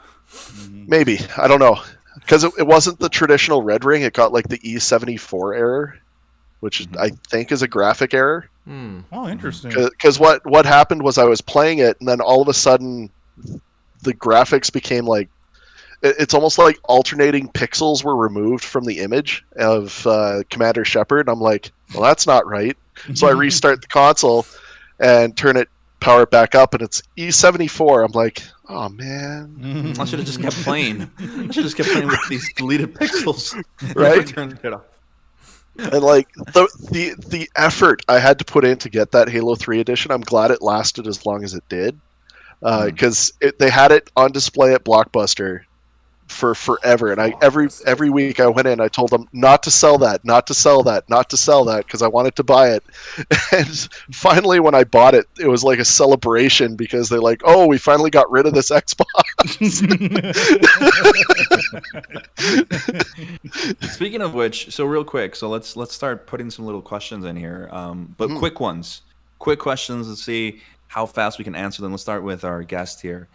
Maybe. I don't know. Because it wasn't the traditional red ring. It got the E74 error, which I think is a graphic error. Oh, interesting. Because what happened was I was playing it, and then all of a sudden the graphics became it's almost like alternating pixels were removed from the image of Commander Shepard. I'm like, well, that's not right. So I restart the console and power it back up, and it's E74. I'm like, oh man, I should have just kept playing. I should have just kept playing with these deleted pixels. Right? Turned it off. And the effort I had to put in to get that Halo 3 edition, I'm glad it lasted as long as it did, because they had it on display at Blockbuster for forever, and every week I went in, I told them not to sell that, because I wanted to buy it. And finally, when I bought it, it was like a celebration because they're like, "Oh, we finally got rid of this Xbox." Speaking of which, so real quick, so let's start putting some little questions in here, but quick questions to see how fast we can answer them. Let's start with our guest here.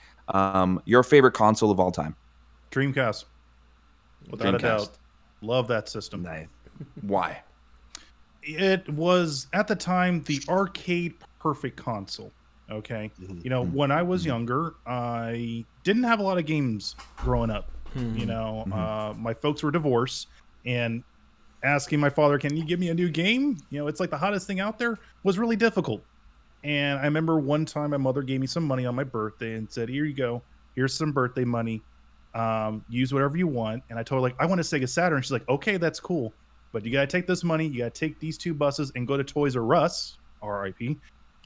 Your favorite console of all time? Dreamcast. Without a doubt. Love that system. Nice. Why? It was, at the time, the arcade perfect console. Okay? When I was younger, I didn't have a lot of games growing up. My folks were divorced, and asking my father, can you give me a new game? It's like the hottest thing out there, was really difficult. And I remember one time my mother gave me some money on my birthday and said, here you go. Here's some birthday money. Use whatever you want. And I told her, I want a Sega Saturn. She's like, okay, that's cool. but you gotta take this money, you gotta take these 2 buses and go to Toys R Us, R.I.P.,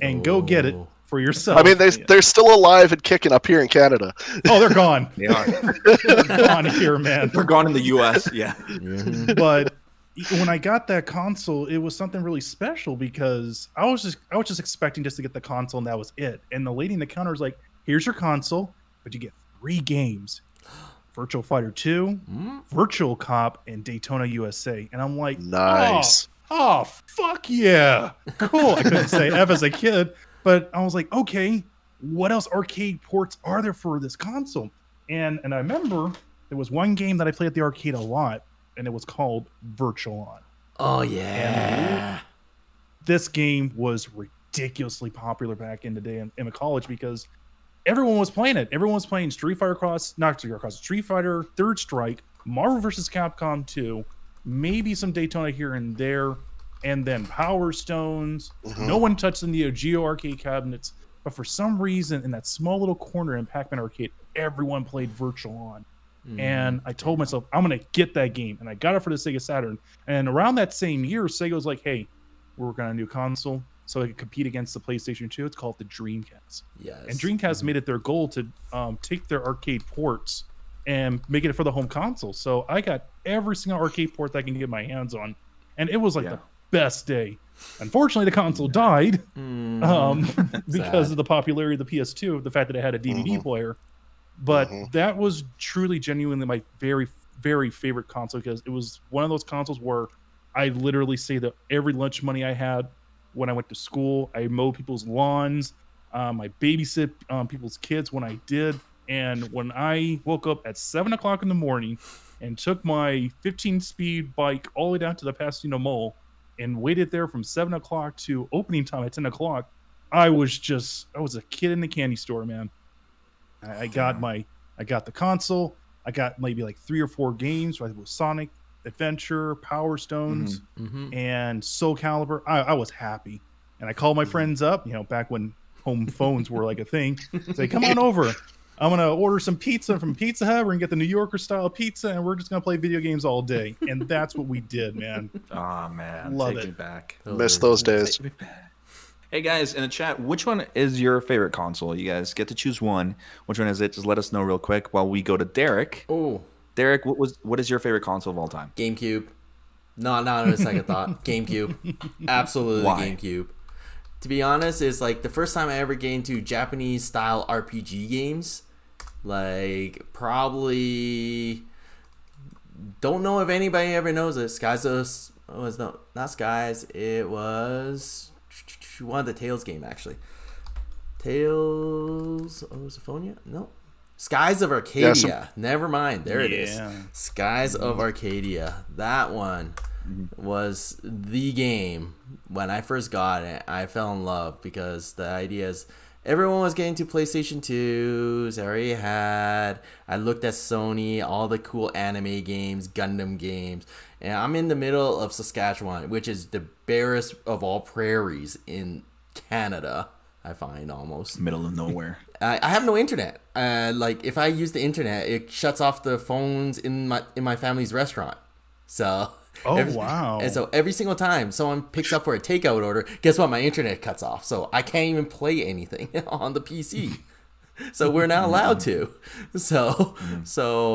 and go get it for yourself. I mean, they're still alive and kicking up here in Canada. Oh, they're gone. They are. They're gone here, man. They're gone in the U.S. Yeah. But when I got that console, it was something really special because I was just expecting just to get the console and that was it. And the lady in the counter was like, "Here's your console, but you get 3 games: Virtual Fighter 2, Virtual Cop, and Daytona USA." And I'm like, nice. Oh, fuck yeah, cool. I couldn't say F as a kid, but I was like, okay, what else arcade ports are there for this console? And I remember there was one game that I played at the arcade a lot, and it was called Virtual On. Oh, yeah. And this game was ridiculously popular back in the day in college because everyone was playing it. Everyone was playing Street Fighter, Third Strike, Marvel vs. Capcom 2, maybe some Daytona here and there, and then Power Stones. No one touched the Neo Geo arcade cabinets, but for some reason in that small little corner in Pac-Man Arcade, everyone played Virtual On. And I told myself, I'm going to get that game. And I got it for the Sega Saturn. And around that same year, Sega was like, hey, we're working on a new console so it could compete against the PlayStation 2. It's called the Dreamcast. Yes. And Dreamcast made it their goal to take their arcade ports and make it for the home console. So I got every single arcade port that I can get my hands on. And it was like the best day. Unfortunately, the console died because of the popularity of the PS2, the fact that it had a DVD player. But that was truly, genuinely my very, very favorite console because it was one of those consoles where I literally say that every lunch money I had when I went to school, I mowed people's lawns, I babysit people's kids when I did. And when I woke up at 7 o'clock in the morning and took my 15-speed bike all the way down to the Pasadena Mall and waited there from 7 o'clock to opening time at 10 o'clock, I was a kid in the candy store, man. I got the console. I got maybe like 3 or 4 games. Right, it was Sonic Adventure, Power Stones, and Soul Calibur. I was happy, and I called my friends up. Back when home phones were like a thing. Say, come on over. I'm gonna order some pizza from Pizza Hut. We're gonna get the New Yorker style pizza, and we're just gonna play video games all day. And that's what we did, man. Oh man, love take it. Me back. Miss those days. Hey guys, in the chat, which one is your favorite console? You guys get to choose one. Which one is it? Just let us know real quick while we go to Derek. Oh, Derek, what is your favorite console of all time? GameCube. Not on a second thought. GameCube. Absolutely. Why? GameCube. To be honest, it's like the first time I ever get into Japanese style RPG games. Like, probably don't know if anybody ever knows it. Not Skies. It was one of the Tales game, actually. Tales of Symphonia? No. Skies of Arcadia. Never mind. There it is. Skies of Arcadia. That one was the game. When I first got it, I fell in love because the idea is everyone was getting to PlayStation 2s. I already had. I looked at Sony, all the cool anime games, Gundam games. And I'm in the middle of Saskatchewan, which is the barest of all prairies in Canada, I find, almost. Middle of nowhere. I have no internet. Like, if I use the internet, it shuts off the phones in my family's restaurant. So... wow. And so every single time someone picks up for a takeout order, guess what? My internet cuts off. So I can't even play anything on the PC. So we're not allowed to. So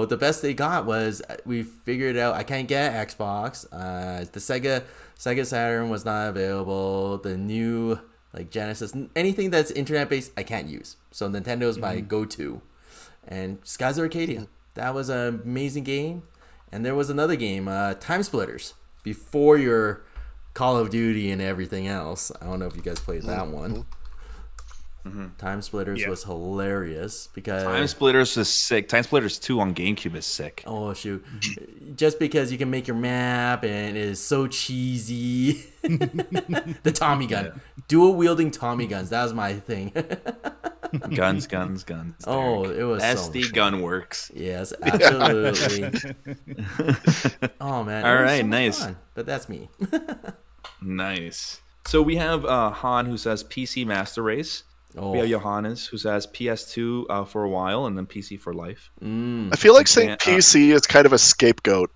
the best they got was we figured out I can't get an Xbox. The Sega Saturn was not available. The new like Genesis, anything that's internet based, I can't use. So Nintendo is my go-to. And Skies of Arcadia. That was an amazing game. And there was another game, Time Splitters, before your Call of Duty and everything else. I don't know if you guys played that one. Time Splitters was hilarious because Time Splitters is sick. Time Splitters 2 on GameCube is sick. Oh shoot! Just because you can make your map and it is so cheesy. The Tommy gun, dual wielding Tommy guns. That was my thing. Guns. Oh, it was SD gun works. Yes, absolutely. Oh man! All right, nice. Fun, but that's me. Nice. So we have Han who says PC Master Race. Oh. We have Johannes who says PS2 for a while and then PC for life. I feel like saying PC is kind of a scapegoat.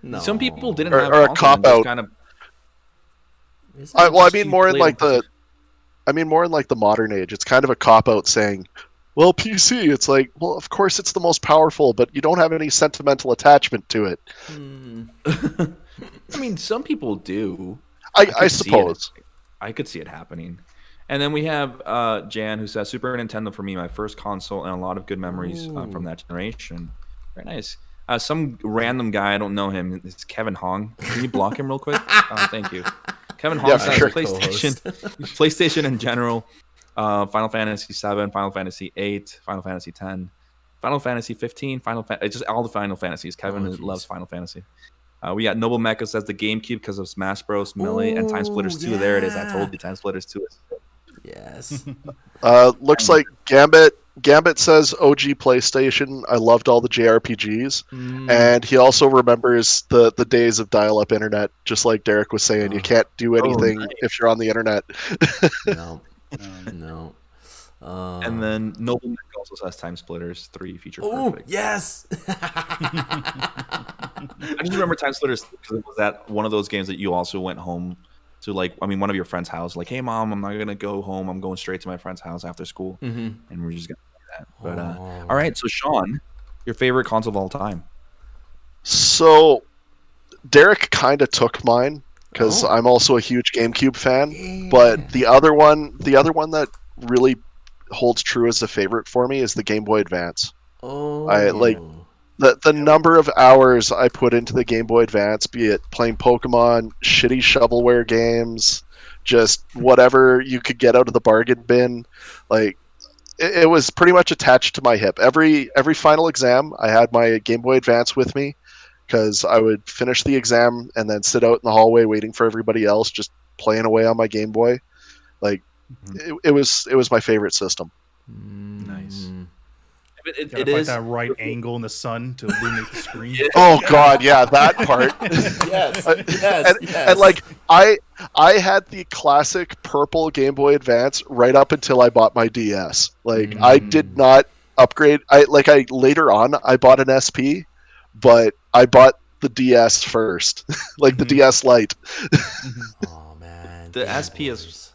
No. Some people didn't Or have a consoles and cop just out. kind of. Well, I mean you more in played like on the, I mean more in like the modern age. It's kind of a cop out saying, "Well, PC." It's like, well, of course it's the most powerful, but you don't have any sentimental attachment to it. I mean, some people do. I could see it. suppose. I could see it happening. And then we have Jan, who says Super Nintendo for me, my first console, and a lot of good memories from that generation. Very nice. Some random guy, I don't know him. It's Kevin Hong. Can you block him real quick? Thank you. Kevin Hong says sure. PlayStation in general. Final Fantasy 7, Final Fantasy 8, Final Fantasy 10, Final Fantasy 15, just all the Final Fantasies. Kevin loves Final Fantasy. We got Noble Mecha says the GameCube because of Smash Bros, Melee, and Time Splitters 2. Yeah. There it is. I told you, Time Splitters 2 is. Yes. Looks like Gambit says OG PlayStation. I loved all the JRPGs, and he also remembers the days of dial-up internet. Just like Derek was saying, you can't do anything if you're on the internet. No. And then Noble Mech also says Time Splitters 3 feature perfect. Yes. I just remember Time Splitters because it was that one of those games that you also went home to, like, I mean, one of your friend's house. Like, hey, Mom, I'm not gonna go home. I'm going straight to my friend's house after school, and we're just gonna do that. But all right, so Sean, your favorite console of all time? So Derek kind of took mine because I'm also a huge GameCube fan. But the other one that really holds true as a favorite for me is the Game Boy Advance. I like the number of hours I put into the Game Boy Advance, be it playing Pokemon, shitty shovelware games, just whatever you could get out of the bargain bin. Like it was pretty much attached to my hip. Every final exam, I had my Game Boy Advance with me because I would finish the exam and then sit out in the hallway waiting for everybody else, just playing away on my Game Boy. Like it was my favorite system. Nice. It is that right angle in the sun to illuminate the screen. Oh God, yeah, that part. Yes. And like I had the classic purple Game Boy Advance right up until I bought my DS. Like I did not upgrade. I later on I bought an SP, but I bought the DS first, like the DS Lite. Oh man, the SP is.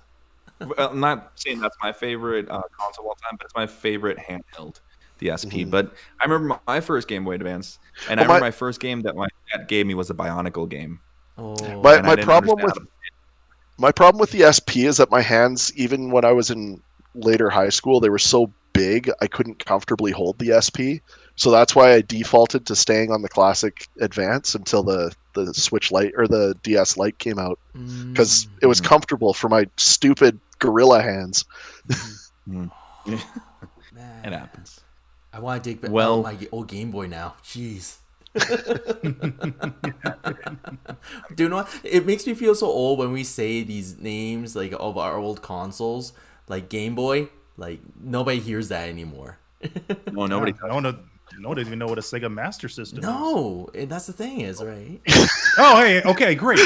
I'm not saying that's my favorite console of all time, but it's my favorite handheld. The SP, but I remember my first Game Boy Advance, and I remember my first game that my dad gave me was a Bionicle game. My problem with the SP is that my hands, even when I was in later high school, they were so big I couldn't comfortably hold the SP. So that's why I defaulted to staying on the classic Advance until the Switch Lite or the DS Lite came out, because it was comfortable for my stupid gorilla hands. It happens. I want to take back my old Game Boy now. Jeez. Do you know what? It makes me feel so old when we say these names like of our old consoles, like Game Boy. Like nobody hears that anymore. No, nobody. No, doesn't even know what a Sega Master System is. No, and that's the thing is, right? Oh, hey, okay, great.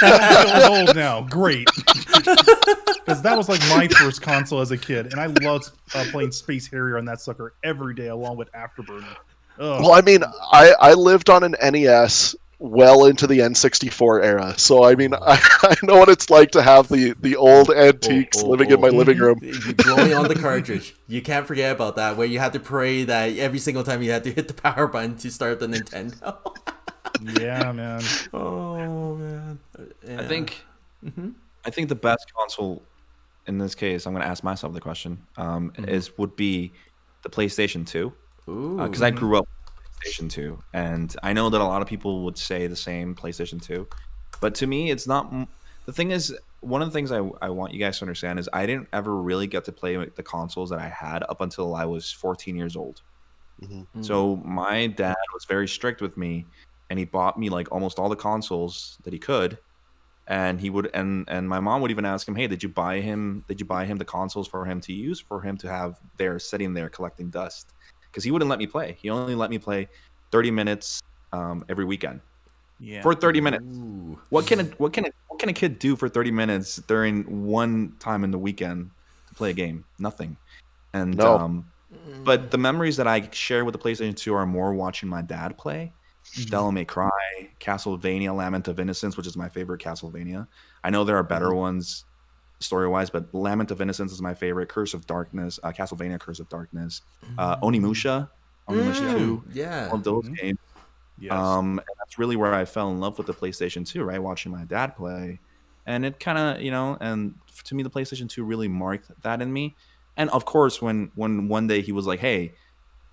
I'm old now. Great. Because that was like my first console as a kid, and I loved playing Space Harrier on that sucker every day along with Afterburner. Ugh. Well, I mean, I lived on an NES well into the N64 era, so I mean, I know what it's like to have the old antiques living in my living room. You're blowing on the cartridge. You can't forget about that, where you had to pray that every single time you had to hit the power button to start the Nintendo. Yeah, man. Oh man. Yeah. I think the best console in this case, I'm going to ask myself the question, would be the PlayStation 2, because I grew up PlayStation 2, and I know that a lot of people would say the same, PlayStation 2, but to me it's not. The thing is, one of the things I want you guys to understand is I didn't ever really get to play the consoles that I had up until I was 14 years old. So my dad was very strict with me, and he bought me like almost all the consoles that he could, and he would and my mom would even ask him, hey, did you buy him the consoles for him to use, for him to have there sitting there collecting dust? Because he wouldn't let me play. He only let me play 30 minutes every weekend. Yeah. For 30 minutes. Ooh. What can a kid do for 30 minutes during one time in the weekend to play a game? Nothing. And but the memories that I share with the PlayStation 2 are more watching my dad play Devil May Cry, Castlevania, Lament of Innocence, which is my favorite Castlevania. I know there are better ones story-wise, but Lament of Innocence is my favorite. Curse of Darkness, Castlevania Curse of Darkness, Onimusha 2, Yeah. all of those games. Yes. And that's really where I fell in love with the PlayStation 2, right? Watching my dad play. And it kind of, and to me, the PlayStation 2 really marked that in me. And of course, when one day he was like, hey,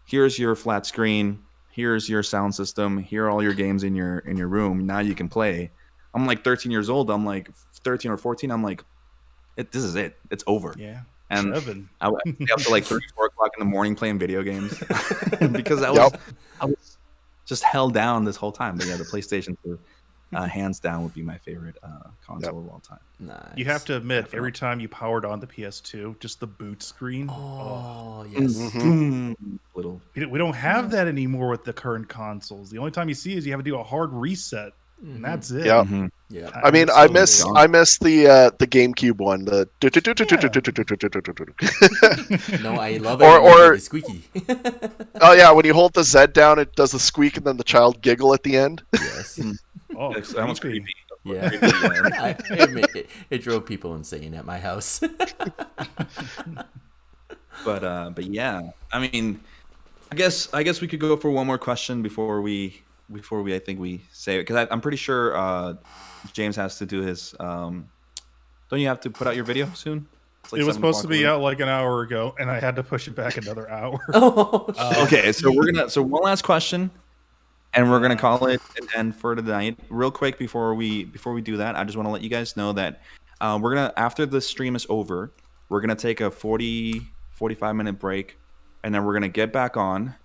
here's your flat screen, here's your sound system, here are all your games in your room, now you can play. I'm like 13 years old. I'm like 13 or 14. I'm like, this is it. It's over. Yeah. And 7. I would stay up to like 3, 4 o'clock in the morning playing video games because I was just held down this whole time. But yeah, the PlayStation 2, hands down, would be my favorite console of all time. Nice. You have to admit, every time you powered on the PS2, just the boot screen. Oh, yes. Little. We don't have that anymore with the current consoles. The only time you see is you have to do a hard reset, and that's it. Yeah. Yeah. I mean, I miss the GameCube one. The No, I love it. Or it's squeaky. oh yeah, when you hold the Z down, it does the squeak, and then the child giggle at the end. Yes. Oh, That was creepy. Yeah. It drove people insane at my house. But yeah, I mean, I guess we could go for one more question before we I think we say it, because I'm pretty sure James has to do his. Don't you have to put out your video soon? It's like it was 7 supposed to o'clock be already. out like an hour ago, and I had to push it back another hour. Okay, so one last question, and we're gonna call it an end for tonight. Real quick before we do that, I just want to let you guys know that we're gonna, after the stream is over, we're gonna take a 45-minute break, and then we're gonna get back on.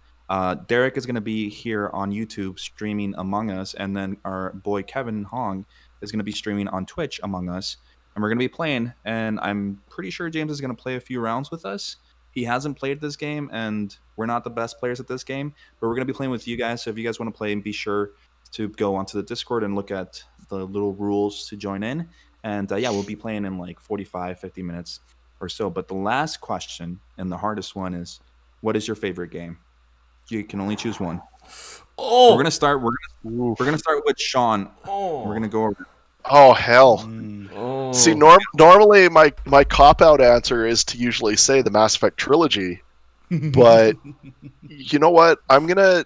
Derek is gonna be here on YouTube streaming Among Us, and then our boy Kevin Hong is gonna be streaming on Twitch Among Us, and we're gonna be playing. And I'm pretty sure James is gonna play a few rounds with us. He hasn't played this game, and we're not the best players at this game, but we're going to be playing with you guys. So if you guys want to play, be sure to go onto the Discord and look at the little rules to join in. And yeah, we'll be playing in like 45, 50 minutes or so. But the last question, and the hardest one, is, what is your favorite game? You can only choose one. Oh, We're gonna start with Sean. Oh. We're gonna go over. Oh hell! Oh. See, normally my cop out answer is to usually say the Mass Effect trilogy, but you know what? I'm gonna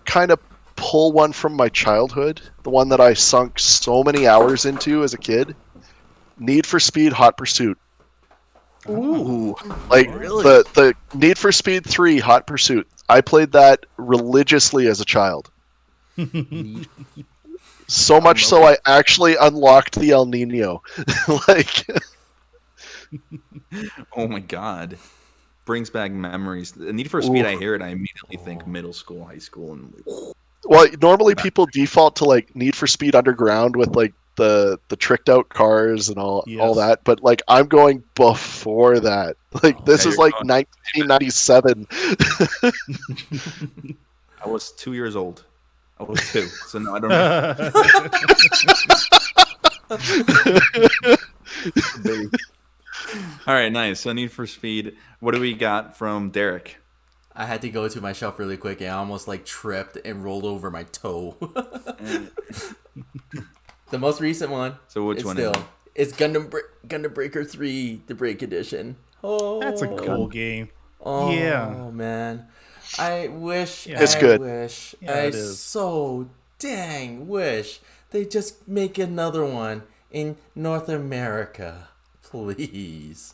kind of pull one from my childhood, the one that I sunk so many hours into as a kid. Need for Speed Hot Pursuit. Ooh, Like really? the Need for Speed 3 Hot Pursuit. I played that religiously as a child. So much so I actually unlocked the El Nino. Like, Oh my god, brings back memories. The Need for Speed, I hear it, I immediately think middle school, high school, and well, normally people default to like Need for Speed Underground with like the tricked out cars and all Yes. that, but like I'm going before that. Like this Okay, is you're like going- 1997. I was 2 years old. I was 2, so no, I don't know. All right, nice. So Need for Speed. What do we got from Derek? I had to go to my shelf really quick and I almost like tripped and rolled over my toe. The most recent one. So which is one still, is it? It's Gundam Breaker 3, the Break Edition. Oh, That's a cool game. Oh, Yeah. man. I wish. Yeah. It's good. Wish. Yeah, I it is. so dang wish they just make another one in North America, please.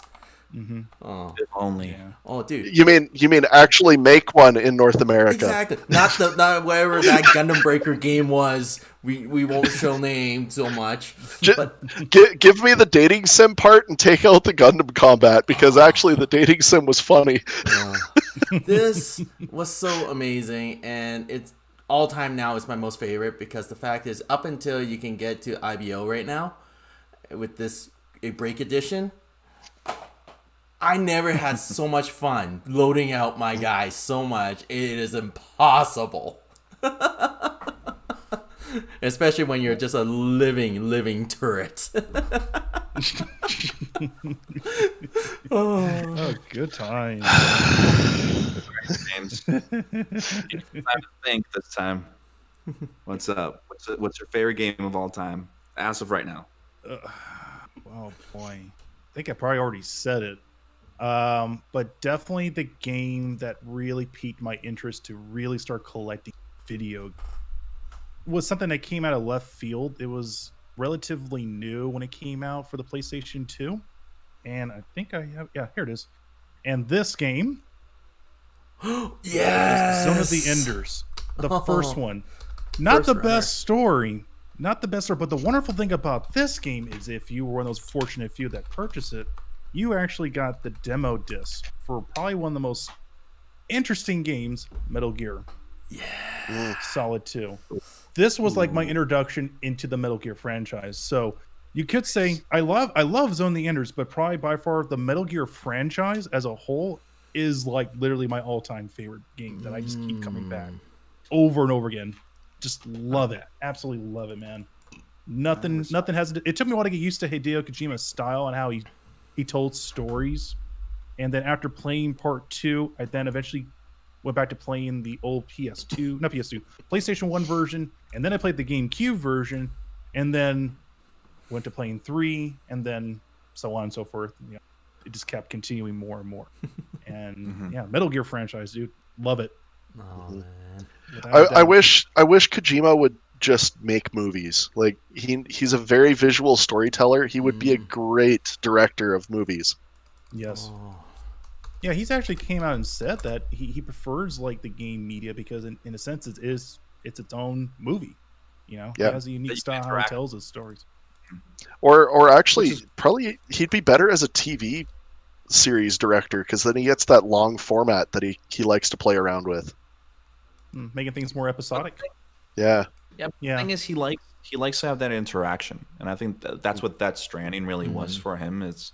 Oh, If only. Yeah. oh, dude. You mean actually make one in North America? Exactly. Not wherever that Gundam Breaker game was. We won't show name so much. But Give me the dating sim part and take out the Gundam combat, because actually the dating sim was funny. this was so amazing, and it's all time now is my most favorite, because the fact is, up until you can get to IBO right now with this a break edition, I never had so much fun loading out my guys so much. It is impossible. Especially when you're just a living turret. Oh, good times. James. Time to think this time. What's up? What's your favorite game of all time as of right now? Oh boy, I think I probably already said it. But definitely the game that really piqued my interest to really start collecting video was something that came out of left field. It was relatively new when it came out for the PlayStation 2. And I think I have, yeah, here it is. And this game Yes, Zone of the Enders, the first one. Not First the runner. best story, not the best story, but the wonderful thing about this game is if you were one of those fortunate few that purchased it, you actually got the demo disc for probably one of the most interesting games, Metal Gear. Yeah. Solid 2. This was like my introduction into the Metal Gear franchise. So you could say I love Zone of the Enders, but probably by far the Metal Gear franchise as a whole is like literally my all-time favorite game that I just keep coming back over and over again. Just love it. Absolutely love it, man. Nothing has it took me a while to get used to Hideo Kojima's style and how he told stories. And then after playing part 2, I then eventually went back to playing the old PlayStation 1 version, and then I played the GameCube version, and then went to playing 3, and then so on and so forth. You know, it just kept continuing more and more. And yeah, Metal Gear franchise, dude, love it. Oh man. I wish Kojima would just make movies. Like he's a very visual storyteller. He would be a great director of movies. Yes. Oh. Yeah, he's actually came out and said that he prefers like the game media because in a sense it's its own movie. You know, Yeah. it has a unique style how it tells his stories. Or actually, probably he'd be better as a TV series director because then he gets that long format that he likes to play around with. Making things more episodic. Yeah. Yeah. The thing is, he likes to have that interaction, and I think that's what that Stranding really was for him. It's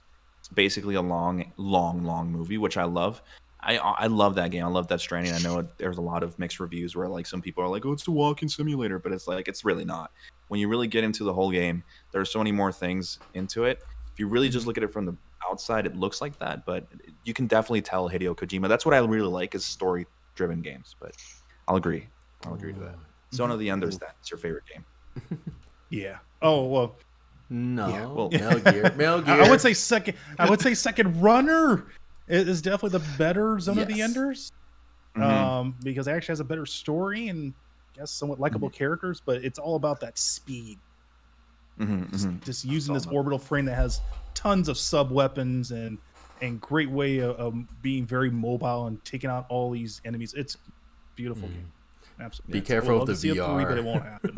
basically a long movie, which I love. I love that game. I love that Stranding. I know there's a lot of mixed reviews where like some people are like, "Oh, it's a walking simulator," but it's like it's really not. When you really get into the whole game, there's so many more things into it. If you really just look at it from the outside, it looks like that, but you can definitely tell Hideo Kojima. That's what I really like is story-driven games. But I'll agree to that. Zone of the Enders, that's your favorite game. Yeah. Oh well. No. Yeah, well, Metal Gear. I would say second runner is definitely the better Zone of the Enders. Because it actually has a better story and I guess somewhat likable characters, but it's all about that speed. Just using this orbital frame that has tons of sub weapons and great way of being very mobile and taking out all these enemies. It's a beautiful game. Absolutely. Be careful with the VR. But it won't happen.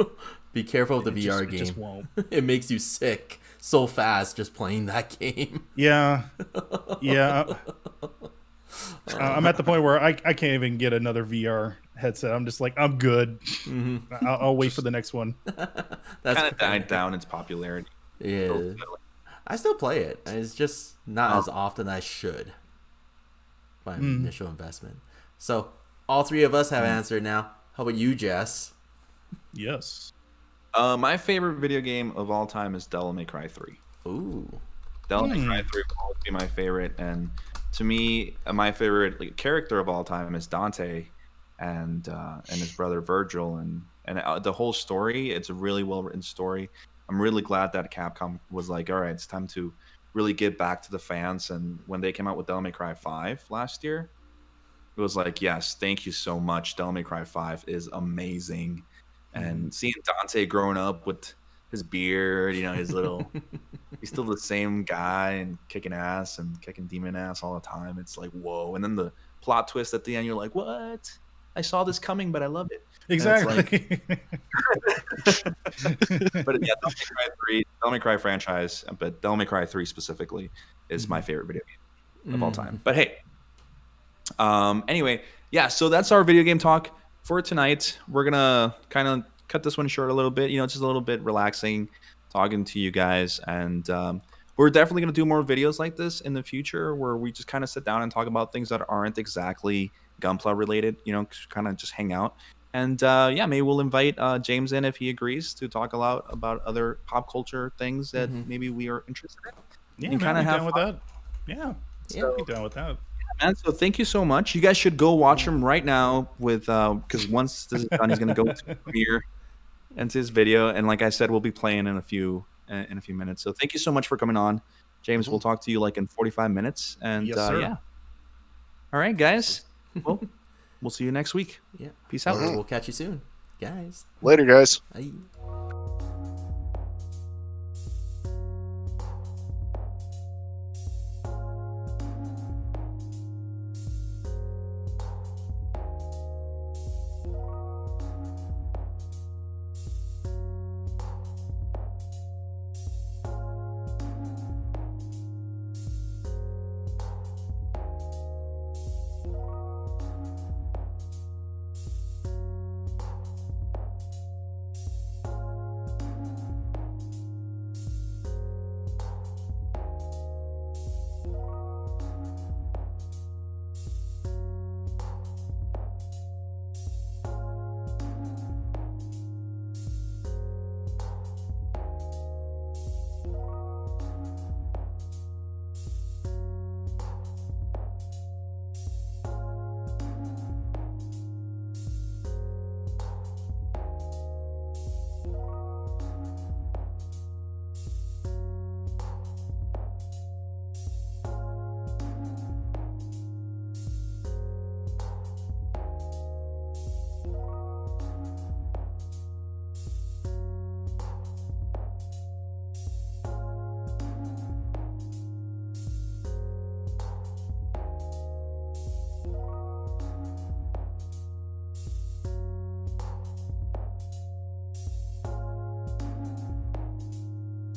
Be careful with the VR game. It just won't. It makes you sick so fast just playing that game. Yeah. I'm at the point where I can't even get another VR headset. I'm just like, I'm good. I'll wait for the next one. That's kind of died down its popularity. Yeah. I still play it. It's just not as often as I should. My initial investment. So all three of us have answered now. How about you, Jess? Yes. My favorite video game of all time is Devil May Cry 3. Ooh. Devil May Cry 3 will always be my favorite, and to me, my favorite character of all time is Dante, and his brother Virgil, and the whole story. It's a really well written story. I'm really glad that Capcom was like, all right, it's time to really give back to the fans. And when they came out with Devil May Cry 5 last year, it was like, yes, thank you so much. Devil May Cry 5 is amazing. And seeing Dante growing up with his beard, his little, he's still the same guy and kicking ass and kicking demon ass all the time. It's like, whoa. And then the plot twist at the end, you're like, what? I saw this coming, but I love it. Exactly. But yeah, Devil May Cry franchise, but Devil May Cry 3 specifically is my favorite video game of all time. But hey, anyway, yeah, so that's our video game talk for tonight. We're gonna kind of cut this one short a little bit, just a little bit relaxing, talking to you guys, and we're definitely gonna do more videos like this in the future, where we just kind of sit down and talk about things that aren't exactly Gunpla related, kind of just hang out. And maybe we'll invite James in if he agrees to talk a lot about other pop culture things that maybe we are interested in. Yeah, kind of have down with that. Yeah, be down with that. man. So thank you so much. You guys should go watch him right now with because once this is done, he's gonna go to premiere and to his video. And like I said, we'll be playing in a few minutes. So thank you so much for coming on, James. We'll talk to you like in 45 minutes. And Yes, sir. yeah. All right, guys. Well, we'll see you next week. Yeah. Peace out. We'll catch you soon, guys. Later, guys. Bye.